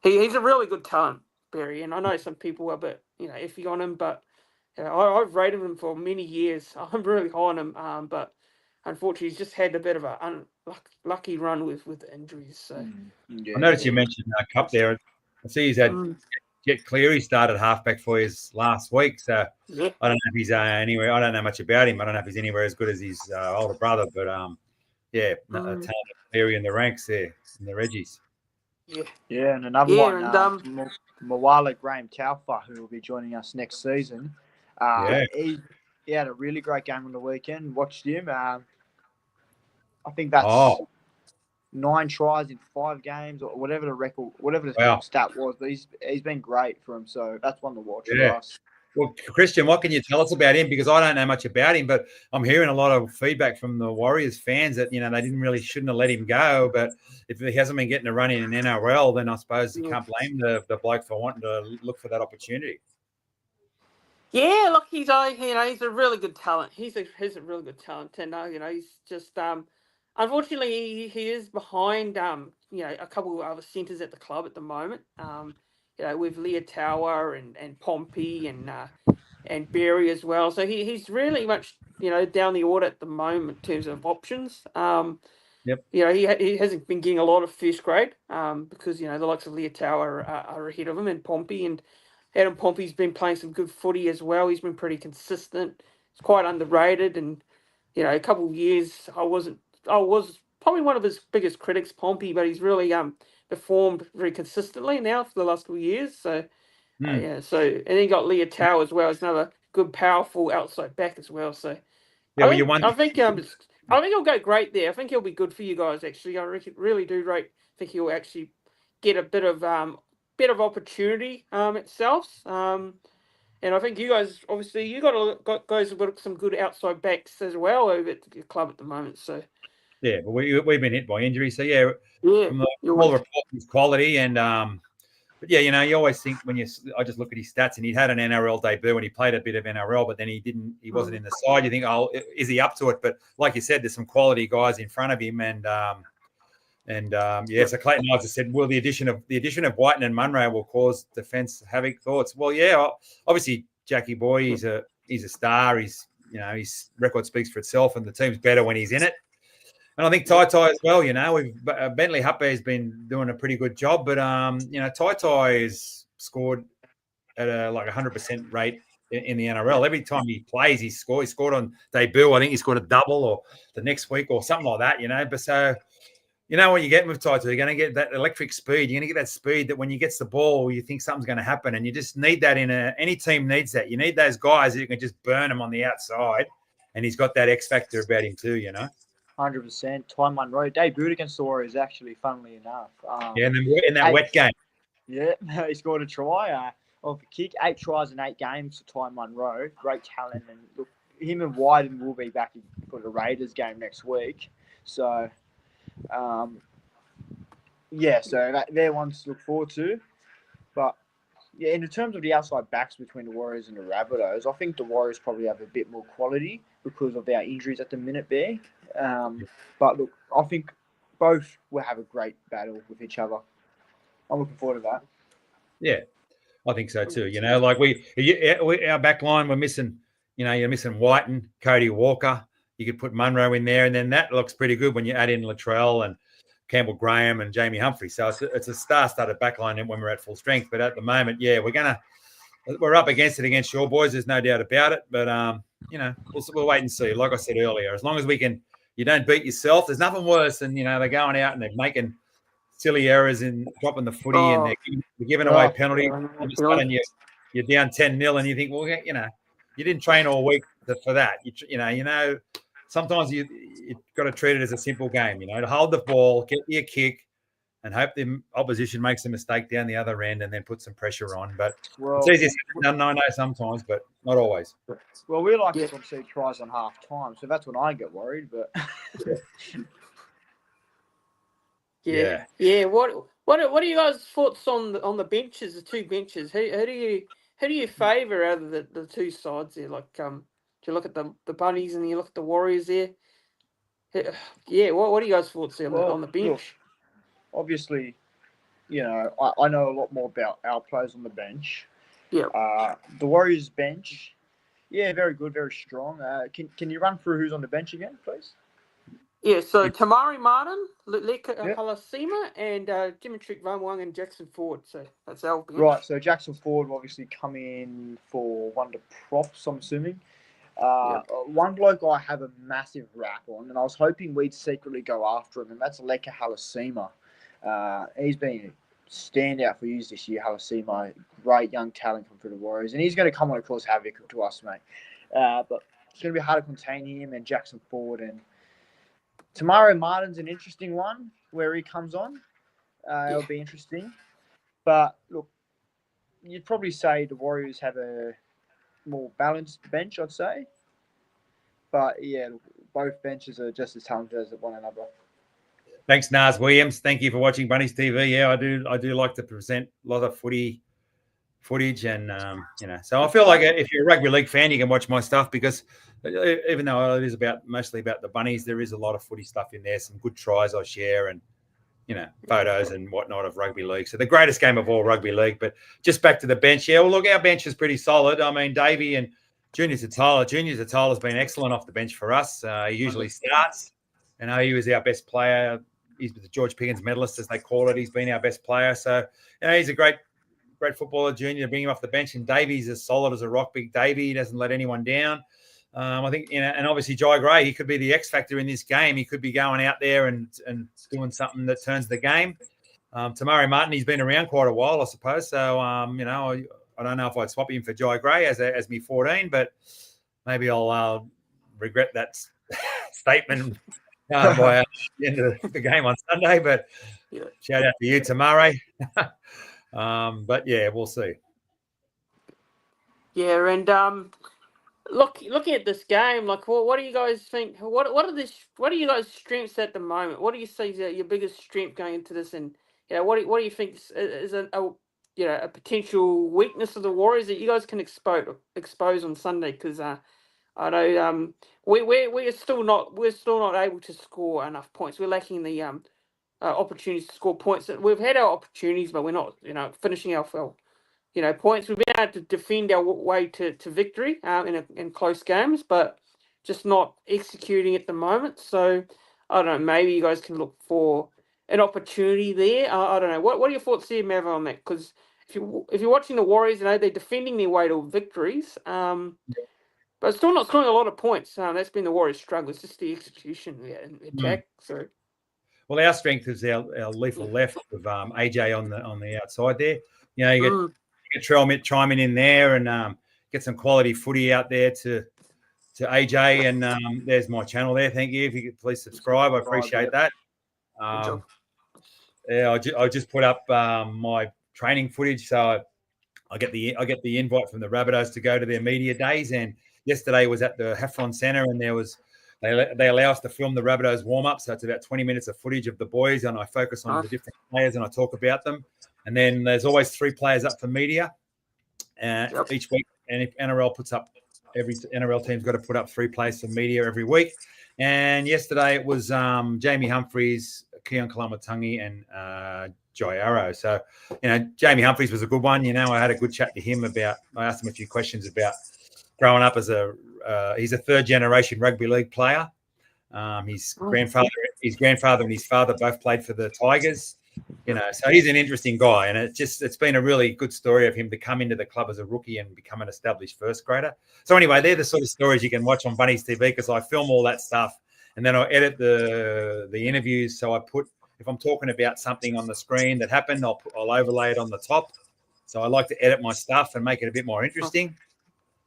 he's a really good talent, Barry, and I know some people are a bit, iffy on him, but I've rated him for many years. I'm really high on him, but unfortunately he's just had a bit of a lucky run with the injuries. So I noticed you mentioned Cup there. I see he's had. Jet Cleary started halfback for his last week, so I don't know if he's anywhere. I don't know much about him. I don't know if he's anywhere as good as his older brother, but talented Cleary in the ranks there in the Reggies. Yeah, and another one, Mawala Graham Taufa, who will be joining us next season. He had a really great game on the weekend. Watched him. I think that's 9 tries in 5 games, or whatever the record, whatever the stat was. But he's been great for him, so that's one to watch for us. Well, Christian, what can you tell us about him? Because I don't know much about him, but I'm hearing a lot of feedback from the Warriors fans that they shouldn't have let him go. But if he hasn't been getting a run in an NRL, then I suppose you can't blame the bloke for wanting to look for that opportunity. Yeah, look, he's a really good talent. He's a really good talent, and he's just unfortunately he is behind a couple of other centres at the club at the moment. With Leotow and Pompey and Berry as well. So he's really much down the order at the moment in terms of options. He hasn't been getting a lot of first grade because the likes of Leotow are ahead of him, and Pompey, and Adam Pompey's been playing some good footy as well. He's been pretty consistent. He's quite underrated, and a couple of years I was probably one of his biggest critics, Pompey, but he's really performed very consistently now for the last couple of years. So and then you got Leotow as well as another good, powerful outside back as well. So I think he'll go great there. I think he'll be good for you guys. Actually, I really do think he'll actually get a bit of opportunity itself. And I think you guys, obviously, got guys who've got some good outside backs as well over at your club at the moment. So Yeah, but we've been hit by injury. So, yeah, Yeah, from all the reports, his quality. And, but, yeah, you always think I just look at his stats, and he had an NRL debut and he played a bit of NRL, but then he wasn't in the side. You think, oh, is he up to it? But like you said, there's some quality guys in front of him. So Clayton Knights has said, well, the addition of Whiten and Munro will cause defence havoc. Thoughts? Well, yeah, obviously Jackie Boy, he's a star. His record speaks for itself, and the team's better when he's in it. And I think Tai as well. Bentley Huppe has been doing a pretty good job, but Tai has scored at a 100% rate in the NRL. Every time he plays, he scored on debut. I think he scored a double, or the next week, or something like that. But so. You know what you get with Taito? You're going to get that electric speed. You're going to get that speed that when he gets the ball, you think something's going to happen, and you just need that any team needs that. You need those guys that you can just burn them on the outside, and he's got that X factor about him too. 100%. Ty Munro debuted against the Warriors, actually, funnily enough. And then in that wet game. Yeah, he scored a try off a kick. 8 tries in 8 games for Ty Munro. Great talent, and look, him and Wyden will be back for the Raiders game next week. So. So they're ones to look forward to. But, yeah, in terms of the outside backs between the Warriors and the Rabbitohs, I think the Warriors probably have a bit more quality because of their injuries at the minute there. But, look, I think both will have a great battle with each other. I'm looking forward to that. Yeah, I think so too. Our back line, we're missing, you're missing Whiten, Cody Walker. You could put Munro in there, and then that looks pretty good when you add in Latrell and Campbell Graham and Jamie Humphrey. So it's a star-studded backline when we're at full strength. But at the moment, yeah, we're up against it against your boys. There's no doubt about it. But we'll wait and see. Like I said earlier, as long as you don't beat yourself. There's nothing worse than they're going out and they're making silly errors in dropping the footy and they're giving away penalties. All of a sudden you're down 10-0 and you think, well, you didn't train all week for that. Sometimes you've got to treat it as a simple game, to hold the ball, get your kick, and hope the opposition makes a mistake down the other end and then put some pressure on. But it's easier said than done, I know, sometimes, but not always. Well, we like to see tries on half time, so that's when I get worried. But yeah. What are you guys' thoughts on the benches, the 2 benches? Who do you favour out of the 2 sides there? Do you look at the Bunnies and you look at the Warriors there? Yeah, what are you guys' thoughts there on the bench? Look, obviously, I know a lot more about our players on the bench. Yeah. The Warriors bench, yeah, very good, very strong. Can you run through who's on the bench again, please? Yeah, so Tamari Martin, Leka Halasima, and Dimitri Vanwang and Jackson Ford. So that's our bench. Right, so Jackson Ford will obviously come in for one of the props, I'm assuming. One bloke I have a massive rap on, and I was hoping we'd secretly go after him, and that's Leka Halasima. He's been a standout for years this year, Halasima. Great young talent come through the Warriors, and he's going to come on and cause havoc to us, mate. But it's going to be hard to contain him and Jackson Ford. And Tamari Martin's an interesting one where he comes on. It'll be interesting. But, look, you'd probably say the Warriors have a more balanced bench, I'd say. But, yeah, both benches are just as talented as one another. Thanks, Nars Williams. Thank you for watching Bunnies TV. Yeah, I do like to present a lot of footage, and so I feel like if you're a rugby league fan, you can watch my stuff because even though it is mostly about the Bunnies, there is a lot of footy stuff in there. Some good tries I share, and photos and whatnot of rugby league. So the greatest game of all, rugby league. But just back to the bench. Yeah, well, look, our bench is pretty solid. I mean, Davey and Junior Zatala's been excellent off the bench for us. He usually starts. He was our best player. He's the George Piggins medalist, as they call it. He's been our best player. So, he's a great footballer, Junior, to bring him off the bench. And Davey's as solid as a rock. Big Davey. He doesn't let anyone down. I think, and obviously Jai Gray, he could be the X factor in this game. He could be going out there and doing something that turns the game. Tamari Martin, he's been around quite a while, I suppose. So, I don't know if I'd swap him for Jai Gray as me 14, but maybe I'll regret that statement by the end of the game on Sunday. But shout out to you, Tamari. But yeah, we'll see. Yeah, and looking at this game, like, what do you guys think? What are you guys' strengths at the moment? What do you see is your biggest strength going into this? And what do you think is a potential weakness of the Warriors that you guys can expose on Sunday? Because I know we're still not able to score enough points. We're lacking the opportunities to score points. We've had our opportunities, but we're not finishing our points. We've been able to defend our way to victory in close games, but just not executing at the moment. So I don't know. Maybe you guys can look for an opportunity there. I don't know. What are your thoughts here, Mavo, on that? Because if you're watching the Warriors, they're defending their way to victories. But still not scoring a lot of points. That's been the Warriors' struggle. It's just the execution and attack. So. Well, our strength is our lethal left with AJ on the outside there. You get Trell chiming in there and get some quality footy out there to AJ. And there's my channel there. Thank you. If you could please subscribe, I appreciate that. I just put up my training footage, so I get the invite from the Rabbitohs to go to their media days. And yesterday was at the Heffron Centre, and they allow us to film the Rabbitohs warm up. So it's about 20 minutes of footage of the boys, and I focus on the different players and I talk about them. And then there's always 3 players up for media each week. And if NRL puts up, every NRL team's got to put up 3 players for media every week. And yesterday it was Jamie Humphries, Keon Kalamatangi, and Jai Arrow. So, Jamie Humphries was a good one. I had a good chat to him I asked him a few questions about growing up as he's a 3rd generation rugby league player. His grandfather and his father both played for the Tigers. So he's an interesting guy, and it's been a really good story of him to come into the club as a rookie and become an established first grader. So anyway, they're the sort of stories you can watch on Bunnies TV, because I film all that stuff and then I edit the interviews. So if I'm talking about something on the screen that happened, I'll overlay it on the top. So I like to edit my stuff and make it a bit more interesting.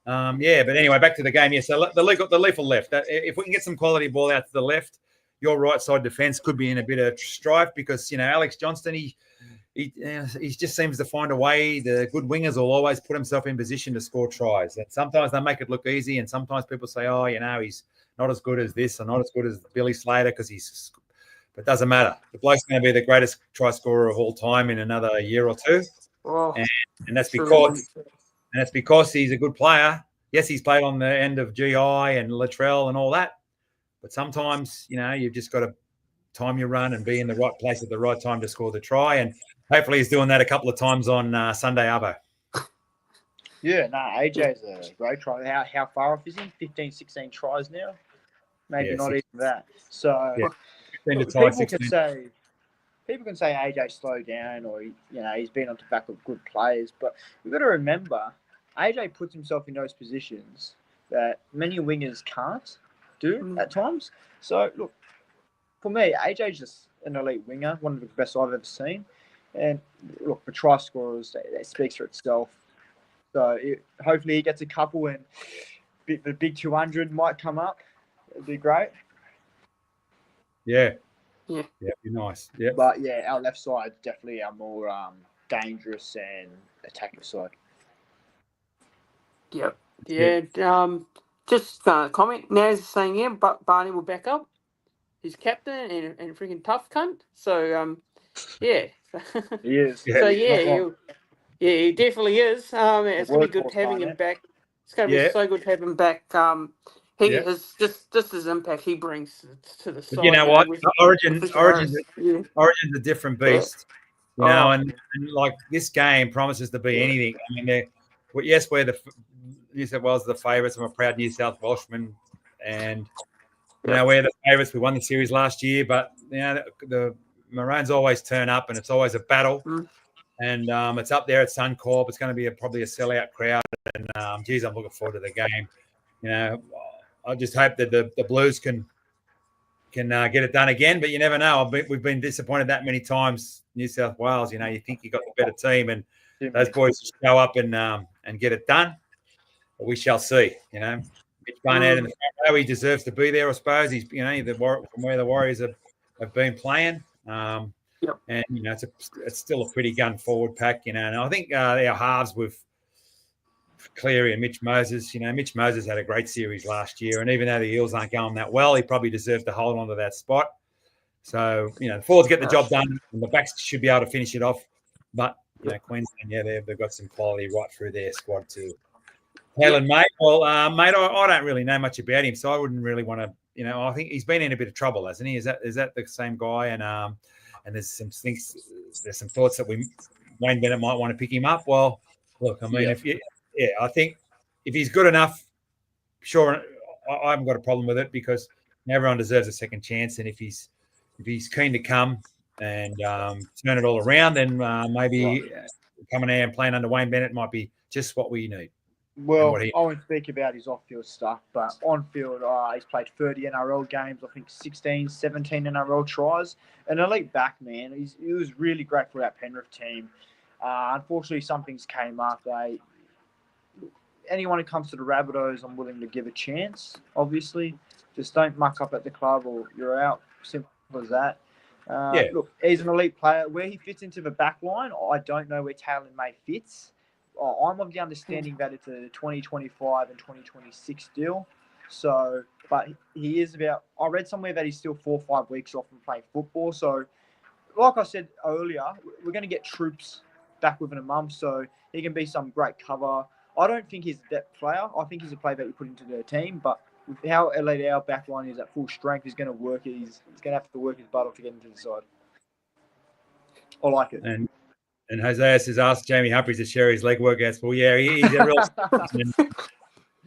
But anyway, back to the game. Yeah, so the lethal left. If we can get some quality ball out to the left, your right side defence could be in a bit of strife, because Alex Johnston, he just seems to find a way. The good wingers will always put himself in position to score tries. And sometimes they make it look easy, and sometimes people say, he's not as good as this or not as good as Billy Slater but it doesn't matter. The bloke's going to be the greatest try scorer of all time in another year or two. And that's because he's a good player. Yes, he's played on the end of GI and Latrell and all that. But sometimes, you've just got to time your run and be in the right place at the right time to score the try. And hopefully he's doing that a couple of times on Sunday, Arvo. Yeah, AJ's a great try. How far off is he? 15, 16 tries now? Maybe not even that. So people can say AJ slowed down, or he's been on the back of good players. But we've got to remember, AJ puts himself in those positions that many wingers can't do at times. So, look, for me, AJ's just an elite winger, one of the best I've ever seen. And, look, for try scorers, that speaks for itself. So, hopefully he gets a couple, and the big 200 might come up. It'd be great. Yeah, it'd be nice. Yeah. But, our left side definitely our more dangerous and attacking side. Yep. Yeah. Just comment. Naz saying, but Barney will back up. He's captain and freaking tough cunt. So, yeah. He is. So, he definitely is. It's going to be good having him back. It's going to be so good to have him back. He is just his impact he brings to the side. But you know what? Origin's a different beast. And like this game promises to be anything. I mean, we're the New South Wales the favourites. I'm a proud New South Welshman, and we're the favourites. We won the series last year, but the Maroons always turn up, and it's always a battle. And it's up there at Suncorp. It's going to be probably a sellout crowd, and I'm looking forward to the game. I just hope that the Blues can get it done again, but you never know. We've been disappointed that many times. New South Wales, you think you got the better team, and those boys just show up and get it done. But we shall see. Mitch Barnett in the front row, he deserves to be there, I suppose. He's from where the Warriors have been playing. And it's still a pretty gun forward pack. And I think our halves Cleary and Mitch Moses. Mitch Moses had a great series last year, and even though the Eels aren't going that well, he probably deserves to hold on to that spot. So, the forwards get the job done, and the backs should be able to finish it off. But, Queensland, they've got some quality right through their squad too. Helen, mate. Well, mate, I don't really know much about him, so I wouldn't really want to. I think he's been in a bit of trouble, hasn't he? Is that the same guy? And there's some things, there's some thoughts that Wayne Bennett might want to pick him up. Well, look, I mean, I think if he's good enough, sure, I haven't got a problem with it because everyone deserves a second chance, and if he's keen to come and turn it all around, then maybe coming out and playing under Wayne Bennett might be just what we need. Well, I won't speak about his off-field stuff, but on-field, he's played 30 NRL games, I think 16, 17 NRL tries. An elite back, man. He was really great for that Penrith team. Unfortunately, some things came up. Anyone who comes to the Rabbitohs, I'm willing to give a chance, obviously. Just don't muck up at the club or you're out. Simple as that. Look, he's an elite player. Where he fits into the back line, I don't know where Taylor May fits. I'm of the understanding that it's a 2025 and 2026 deal. So, but he is about, I read somewhere that he's still 4 or 5 weeks off from playing football. So, like I said earlier, we're going to get Troops back within a month. So, he can be some great cover. I don't think he's a depth player. I think he's a player that you put into the team. But with how elite our back line is at full strength, he's going to work it. He's going to have to work his butt off to get into the side. I like it. And Hosea says, ask Jamie Humphries to share his leg workouts. Well, yeah, he's a real...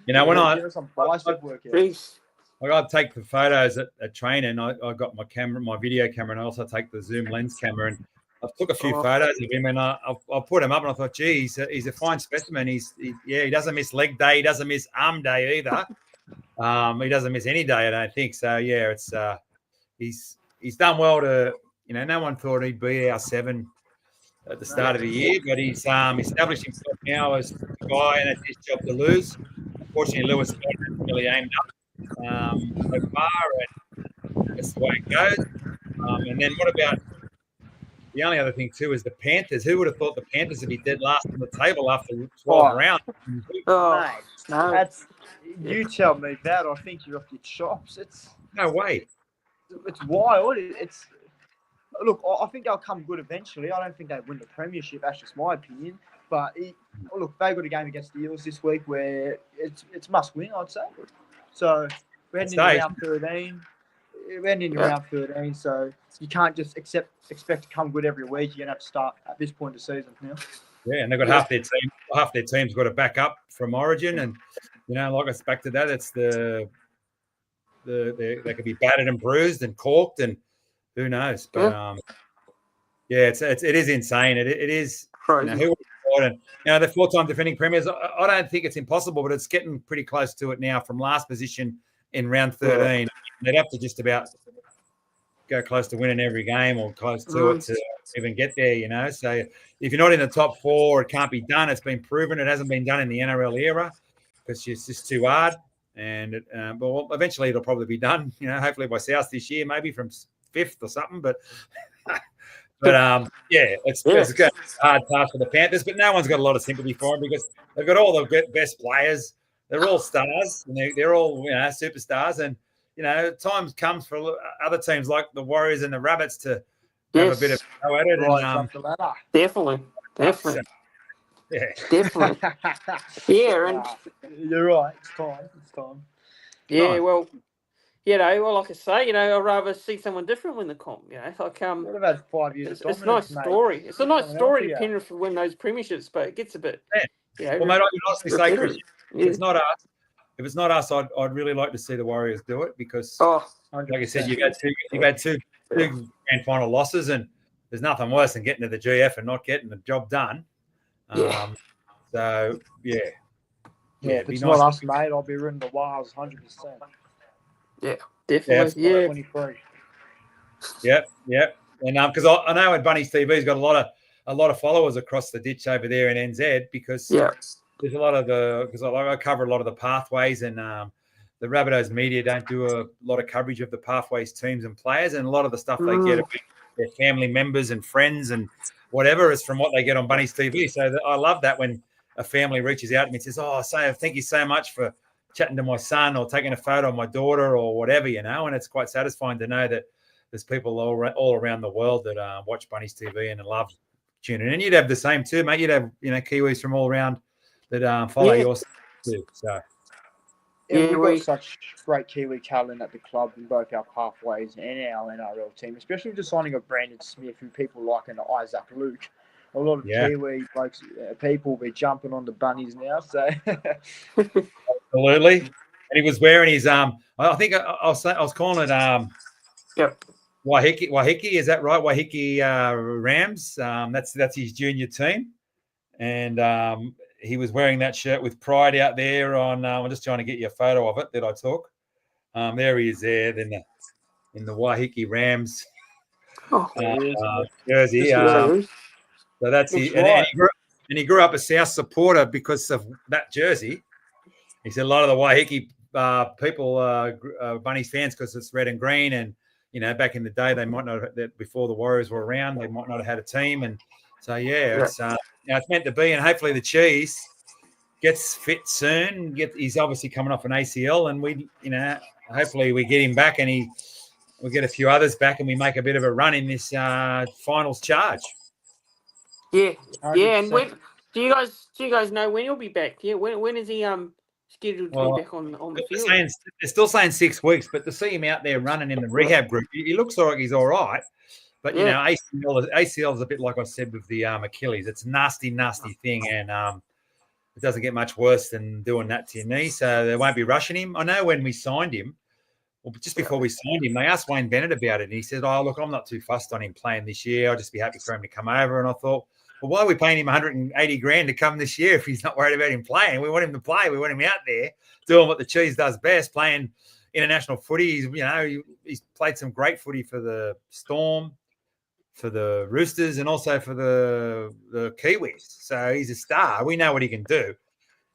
when I take the photos at training, I got my camera, my video camera, and I also take the zoom lens camera. And I took a few photos of him, and I put him up, and I thought, gee, he's a fine specimen. He doesn't miss leg day. He doesn't miss arm day either. He doesn't miss any day, I don't think. So, yeah, it's he's done well to, no one thought he'd be our 7 at the start of the year, but he's established himself now as the guy, and it's his job to lose. Unfortunately, Lewis hasn't really aimed up so far, and that's the way it goes. And then what about the only other thing too is the Panthers? Who would have thought the Panthers would be dead last on the table after 12 rounds? You tell me that. I think you're off your chops. No way. It's wild. Look, I think they'll come good eventually. I don't think they win the premiership. That's just my opinion. But look, they got a game against the Eels this week where it's must win, I'd say. So we're heading into round 13. We're heading into round 13. So you can't just expect to come good every week. You're gonna have to start at this point of the season now. Yeah, and they've got half their team's got to back up from Origin, and like I expected that, it's they could be battered and bruised and corked and. Who knows? But it is insane. It is crazy. Who would have thought? And they're 4-time defending premiers. I don't think it's impossible, but it's getting pretty close to it now. From last position in round 13, they'd have to just about go close to winning every game or close to it to even get there. So if you're not in the top 4, it can't be done. It's been proven. It hasn't been done in the NRL era because it's just too hard. And but eventually it'll probably be done. Hopefully by South this year, maybe from 5th or something, but it's a hard task for the Panthers, but no one's got a lot of sympathy for them because they've got all the best players. They're all stars, and they're all superstars. And time comes for other teams like the Warriors and the Rabbits to have a bit of go at it. Definitely. Definitely. Yeah, and you're right. It's time. Yeah, well. Like I say, I'd rather see someone different win the comp. What about 5 years? It's a nice story. It's a nice story to Penrith win those premierships, but it gets a bit. Well, mate, I can honestly say, Chris, if it's not us, I'd really like to see the Warriors do it because, like I said, you've had two grand final losses, and there's nothing worse than getting to the GF and not getting the job done. So if it's not us, mate, I'll be rooting the Wales 100%. Yeah, definitely. Yeah. 23. Yep. And because I know at Bunny's TV's got a lot of followers across the ditch over there in NZ because there's a lot of because I cover a lot of the pathways, and the Rabbitohs media don't do a lot of coverage of the pathways teams and players, and a lot of the stuff they get their family members and friends and whatever is from what they get on Bunny's TV. So I love that when a family reaches out to me and says, "Oh, thank you so much for chatting to my son or taking a photo of my daughter or whatever, and it's quite satisfying to know that there's people all around the world that watch Bunnies TV and love tuning in. And you'd have the same too, mate. You'd have Kiwis from all around that follow your stuff too. So yeah, we've got such great Kiwi talent at the club in both our pathways and our NRL team, especially with the signing of Brandon Smith, who people like, and Isaac Luke. A lot of Kiwi folks, people will be jumping on the Bunnies now. So absolutely. And he was wearing his I think I was calling it Wahiki, is that right? Wahiki Rams. That's his junior team, and he was wearing that shirt with pride out there. I'm just trying to get you a photo of it that I took. There he is there, then in the Wahiki Rams jersey. So that's he, and he grew up a South supporter because of that jersey. He said a lot of the Wahiki people, Bunnies fans, because it's red and green, and back in the day, they might not have, before the Warriors were around, they might not have had a team, and so it's meant to be, and hopefully the Cheese gets fit soon. He's obviously coming off an ACL, and we, hopefully we get him back, and we get a few others back, and we make a bit of a run in this finals charge. Yeah, 100%. And when do you guys know when he'll be back? Yeah, when is he scheduled to be back on the field? They're still saying 6 weeks, but to see him out there running in the rehab group, he looks like he's all right. But ACL is a bit like I said with the Achilles. It's a nasty thing, and it doesn't get much worse than doing that to your knee. So they won't be rushing him. I know when we signed him, well, just before we signed him, they asked Wayne Bennett about it, and he said, "Oh, look, I'm not too fussed on him playing this year. I'll just be happy for him to come over." And I thought, well, why are we paying him 180 grand to come this year if he's not worried about him playing? We want him to play. We want him out there doing what the Cheese does best, playing international footy. He's played some great footy for the Storm, for the Roosters, and also for the Kiwis. So he's a star. We know what he can do.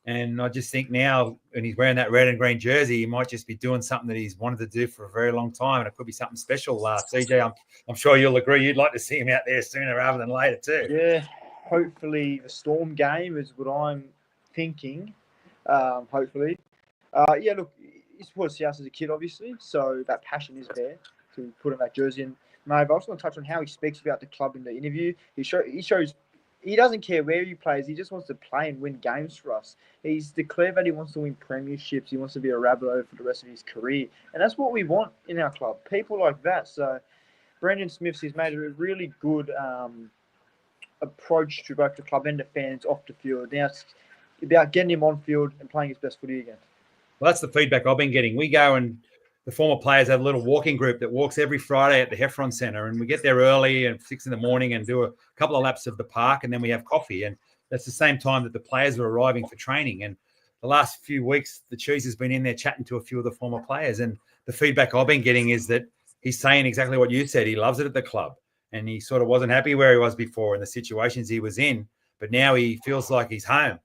And I just think now, when he's wearing that red and green jersey, he might just be doing something that he's wanted to do for a very long time, and it could be something special. CJ, I'm sure you'll agree. You'd like to see him out there sooner rather than later too. Yeah, hopefully the Storm game is what I'm thinking. Hopefully. Look, he supported South as a kid, obviously, so that passion is there to put on that jersey. And Mavo, I also want to touch on how he speaks about the club in the interview. He shows he doesn't care where he plays. He just wants to play and win games for us. He's declared that he wants to win premierships. He wants to be a Rabbitoh for the rest of his career. And that's what we want in our club, people like that. So Brandon Smith's made a really good approach to both the club and the fans off the field. Now it's about getting him on field and playing his best footy again. Well, that's the feedback I've been getting. We go and the former players have a little walking group that walks every Friday at the Heffron Centre, and we get there early at 6 a.m. and do a couple of laps of the park, and then we have coffee. And that's the same time that the players are arriving for training. And the last few weeks, the Cheese has been in there chatting to a few of the former players, and the feedback I've been getting is that he's saying exactly what you said. He loves it at the club, and he sort of wasn't happy where he was before and the situations he was in, but now he feels like he's home,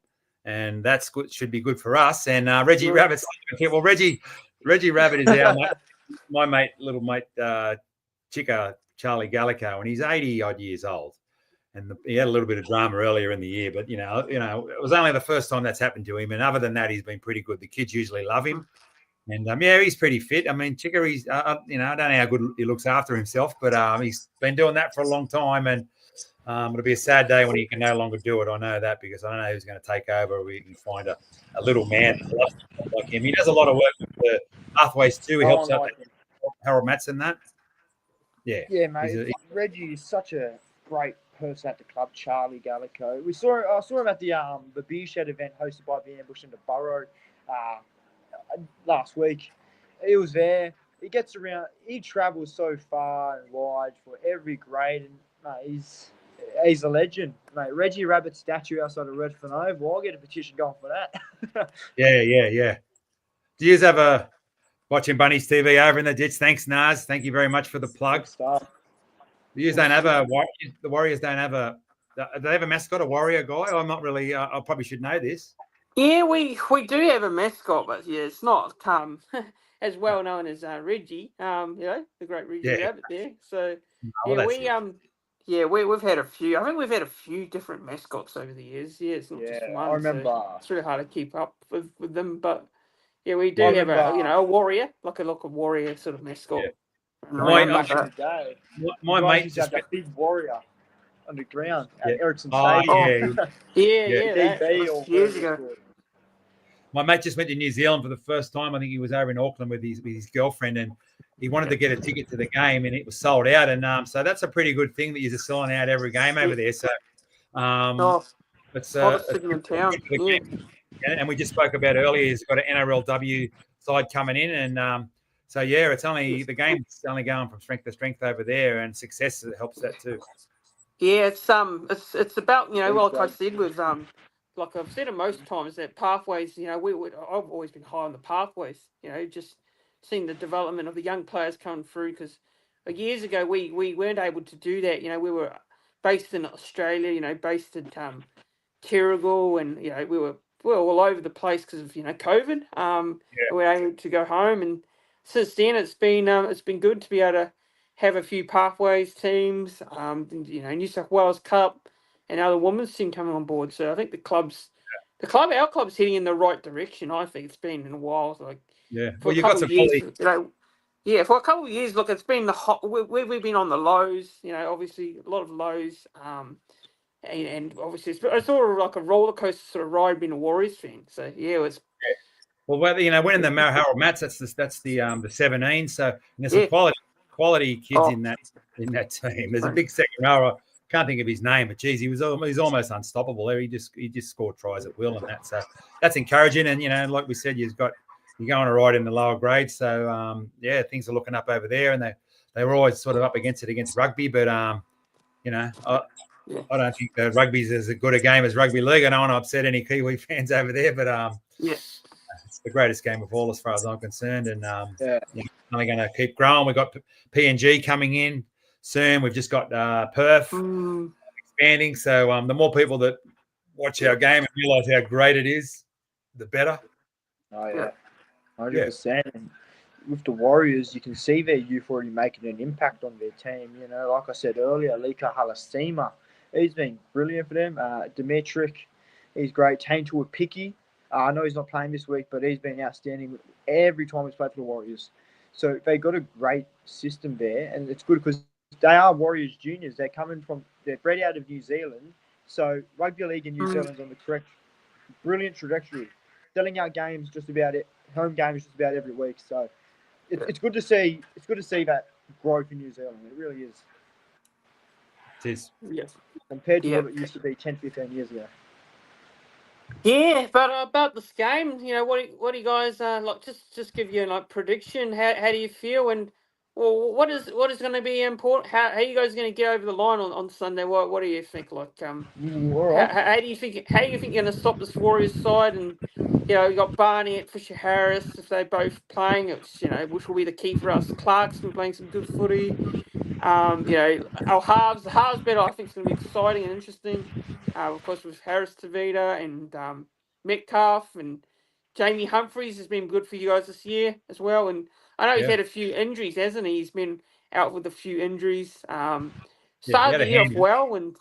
and that's good. Should be good for us. And Reggie Rabbit, well, Reggie Rabbit is our mate, my mate, little mate, Chica Charlie Gallico, and he's 80-odd years old. And he had a little bit of drama earlier in the year, but it was only the first time that's happened to him. And other than that, he's been pretty good. The kids usually love him, and he's pretty fit. I mean, Chica, he's I don't know how good he looks after himself, but he's been doing that for a long time, and it'll be a sad day when he can no longer do it. I know that, because I don't know who's going to take over. We can find a little man like him. He does a lot of work with the pathways too. He helps out Harold Matson. That, yeah, mate. Reggie is such a great person at the club. Charlie Gallico. I saw him at the beer shed event hosted by the Ambush in the Borough last week. He was there. He gets around. He travels so far and wide for every grade, and mate, he's a legend, mate. Reggie Rabbit statue outside of Redfern Oval. I'll get a petition going for that. Yeah. Do you have a watching Bunnies TV over in the ditch? Thanks, Naz. Thank you very much for the plug. You don't have the Warriors don't have a. Do they have a mascot, a Warrior guy? I'm not really. I probably should know this. Yeah, we do have a mascot, but it's not as well known as Reggie. The great Reggie Rabbit there. So Yeah, we've had a few. I think we've had a few different mascots over the years. Yeah, it's not Yeah, just I one. So remember. it's really hard to keep up with them. But yeah, we I do have remember. a warrior, like a warrior sort of mascot Yeah. My around. Back in the day, you my guys mate used to have just went. that big warrior underground Yeah. at Ericsson Oh Stadium. Oh, yeah, yeah, yeah. yeah, that DB or was whatever years it's ago. called. My mate just went to New Zealand for the first time. I think he was over in Auckland with his girlfriend, and he wanted to get a ticket to the game, and it was sold out. And so that's a pretty good thing that you're selling out every game over there. So Oh, it's hottest it's city good in town. for the Yeah, game. And we just spoke about earlier. He's got an NRLW side coming in, and so yeah, the game's only going from strength to strength over there, and success helps that too. yeah. It's about Very like I great. said with like I've said it most times that pathways. I've always been high on the pathways. Just seeing the development of the young players coming through because years ago we weren't able to do that. We were based in Australia. Based in Terrigal, and we were all over the place because of COVID. We were able to go home, and since then it's been good to be able to have a few pathways teams. New South Wales Cup, and now the women's team coming on board. So I think our club's heading in the right direction. I think it's been in a while, like Yeah. for Well, a you got couple some of years. quality. Yeah, for a couple of years. Look, it's been the hot. We've been on the lows. Obviously a lot of lows. And obviously it's sort of like a roller coaster sort of ride being a Warriors fan. So yeah, it's Well, winning the Harold Mats, that's the 17. So and there's some yeah. quality kids Oh, in that team. There's a big second rower. Can't think of his name, but geez, he's almost unstoppable there. He just scored tries at will, and so that's encouraging. And like we said, you're going to ride in the lower grades. So yeah, things are looking up over there, and they were always sort of up against rugby, but yeah. I don't think the rugby's as good a game as rugby league. I don't want to upset any Kiwi fans over there, but Yeah. it's the greatest game of all as far as I'm concerned, and Yeah. only going to keep growing. We've got PNG coming in soon. We've just got Perth expanding. So the more people that watch our game and realise how great it is, the better. Oh Yeah. yeah, 100%. And with the Warriors, you can see their youth already making an impact on their team. Like I said earlier, Lika Halasima, he's been brilliant for them. Dimitrik, he's great. Taintua Picky, I know he's not playing this week, but he's been outstanding every time he's played for the Warriors. So they got a great system there, and it's good because they are Warriors juniors. They're bred out of New Zealand. So rugby league in New Zealand's on the correct, brilliant trajectory. Selling out games just about it. Home games just about every week. So it's good to see. It's good to see that growth in New Zealand. It really is. It is. Yes. Compared to Yeah. what it used to be 10, 15 years ago. Yeah, but about this game, what do you guys like? Just give you a prediction. How do you feel? And well, what is going to be important? How are you guys going to get over the line on Sunday? What do you think? Like All right. how do you think you're going to stop this Warriors side? And you got Barney at Fisher Harris if they're both playing. It's which will be the key for us. Clark's been playing some good footy. Our the halves battle I think is going to be exciting and interesting. Of course, with Harris Tavita and Metcalf and Jamie Humphreys has been good for you guys this year as well. And I know he's Yeah. had a few injuries, hasn't he? He's been out with a few injuries. Yeah, he Started had the a year off hand. well, and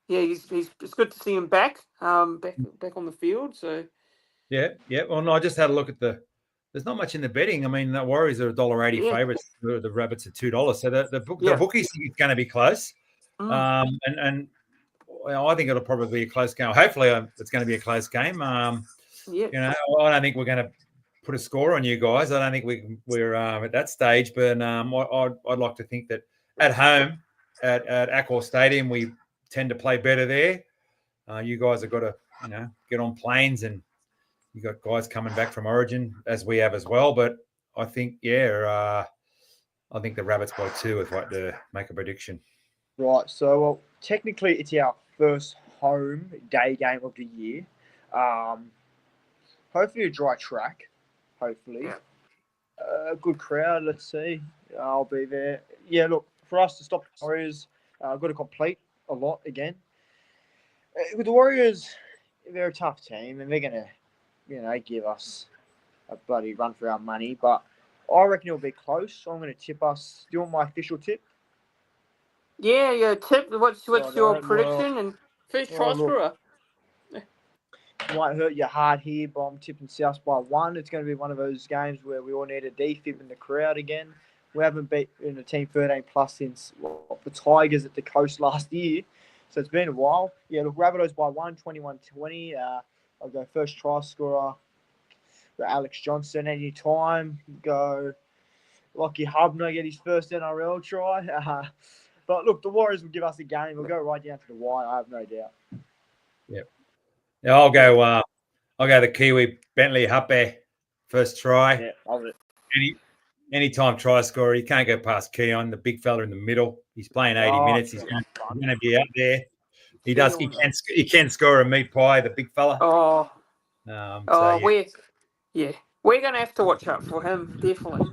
yeah, it's good to see him back, back on the field. So Yeah. Well, no, I just had a look at there's not much in the betting. I mean, the Warriors are $1.80 yeah, favourites. The Rabbits are $2. So the yeah, bookies think it's going to be close. And well, I think it'll probably be a close game. Hopefully, it's going to be a close game. yeah, I don't think we're going to put a score on you guys. I don't think we're at that stage. But I'd like to think that at home at Accor Stadium, we tend to play better there. You guys have got to get on planes, and you got guys coming back from Origin as we have as well. But I think I think the Rabbits by 2 if I had to make a prediction. Right. So, well, technically, it's our first home day game of the year. Hopefully, a dry track. Hopefully. yeah. A good crowd. Let's see. I'll be there. Yeah, look, for us to stop the Warriors, I've got to complete a lot again. With the Warriors, they're a tough team, and they're going to, give us a bloody run for our money. But I reckon it'll be close. So I'm going to tip us. Do you want my official tip? Yeah. Tip. What's your Righto, prediction and first try look, scorer? might hurt your heart here, but I'm tipping South by 1. It's going to be one of those games where we all need a defib in the crowd again. We haven't beaten a team 13 plus since the Tigers at the Coast last year, so it's been a while. Yeah, look, Rabbitohs by 1, 21-20. I'll go first try scorer for Alex Johnson anytime. Go Lockie Hubner get his first NRL try. But look, the Warriors will give us a game. We'll go right down to the wire. I have no doubt. Yeah, I'll go the Kiwi Bentley Hape first try. Yeah, love it. Anytime try scorer, you can't go past Keon, the big fella in the middle. He's playing 80 minutes. He's going to be out there. He can score a meat pie, the big fella. We're going to have to watch out for him. Definitely.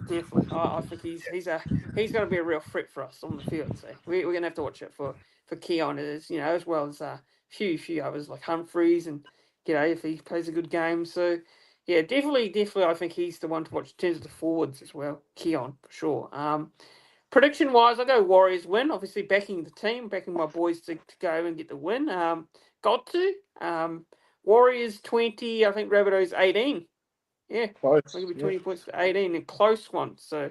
I think he's going to be a real threat for us on the field. So we're going to have to watch out for Keon, as well as a few others like Humphreys, and if he plays a good game. So yeah, definitely. I think he's the one to watch in terms of the forwards as well. Keon for sure. Prediction wise, I go Warriors win. Obviously, backing the team, backing my boys to go and get the win. Got to. Warriors 20. I think Rabbitohs 18. Yeah, Close. I think it'll be 20 points to 18, a close one. So,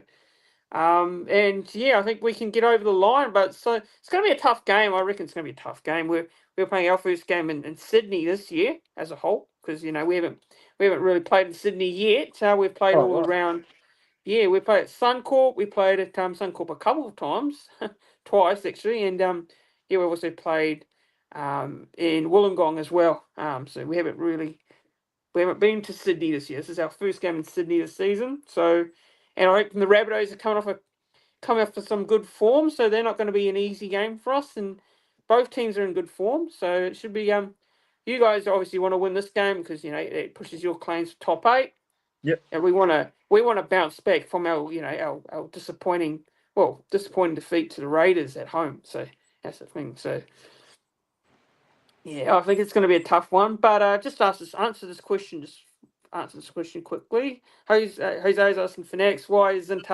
I think we can get over the line. But so it's going to be a tough game. I reckon it's going to be a tough game. We're playing our first game in Sydney this year as a whole, because we haven't really played in Sydney yet. We've played all around. Yeah, we played at Suncorp. We played at Suncorp a couple of times, twice actually, and we've also played in Wollongong as well. So we haven't been to Sydney this year. This is our first game in Sydney this season. So, and I reckon the Rabbitohs are coming off for some good form, so they're not going to be an easy game for us. And both teams are in good form, so it should be. You guys obviously want to win this game because it pushes your claims to top 8. Yep. And we want to bounce back from our our disappointing defeat to the Raiders at home. So that's the thing. So yeah, I think it's going to be a tough one. But just answer this question quickly. Jose's asking for next. Why isn't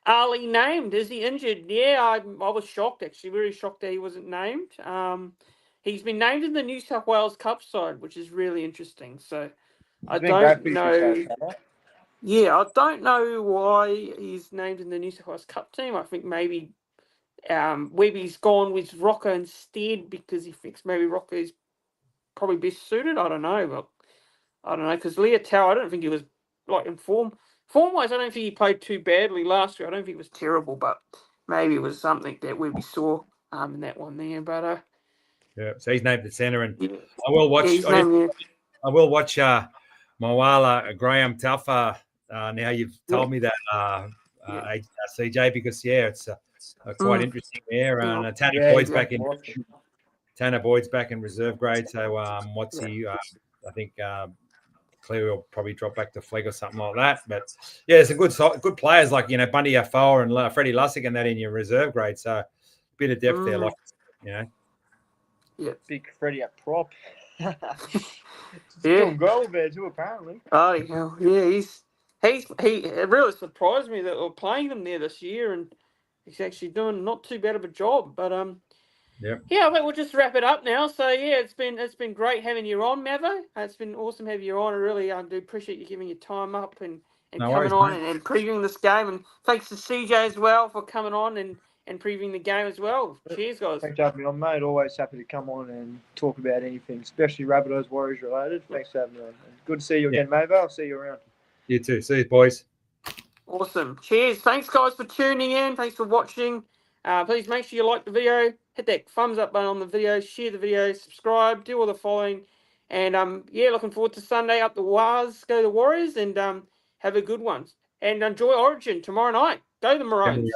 Ali named? Is he injured? Yeah, I was shocked actually, very shocked that he wasn't named. He's been named in the New South Wales Cup side, which is really interesting. So I don't know. Yeah, I don't know why he's named in the New South Wales Cup team. I think maybe Webby's gone with Rocco instead because he thinks maybe Rocco is probably best suited. I don't know, but I don't know because Leotau, I don't think he was in form. Form-wise, I don't think he played too badly last year. I don't think he was terrible, but maybe it was something that Webby saw in that one there. But yeah, so he's named the centre, and I will watch. Yeah, I will watch Moala Graham Taufa. Now you've told me that CJ, because it's quite interesting there. And Tanner Boyd's back in. Tanner Boyd's back in reserve grade. So what's he? I think Cleary will probably drop back to Flegg or something like that. But yeah, it's a good players like Bundy Afoa and Freddie Lussick and that in your reserve grade. So a bit of depth there, Yeah, big Freddie at prop. Doing goal there too, apparently. Oh yeah, it really surprised me that we're playing them there this year, and he's actually doing not too bad of a job. But yeah, I think we'll just wrap it up now. So yeah, it's been great having you on, Mavo. It's been awesome having you on. I really do appreciate you giving your time up and coming on and previewing this game. And thanks to CJ as well for coming on and previewing the game as well. Cheers, guys. Thanks for having me on, mate. Always happy to come on and talk about anything, especially Rabbitohs Warriors related. Thanks for having me on. Good to see you again, Mavo. I'll see you around. You too. See you, boys. Awesome. Cheers. Thanks, guys, for tuning in. Thanks for watching. Please make sure you like the video, hit that thumbs up button on the video, share the video, subscribe, do all the following. And looking forward to Sunday up the Wars. Go the Warriors and have a good one. And enjoy Origin tomorrow night. Go the Maroons.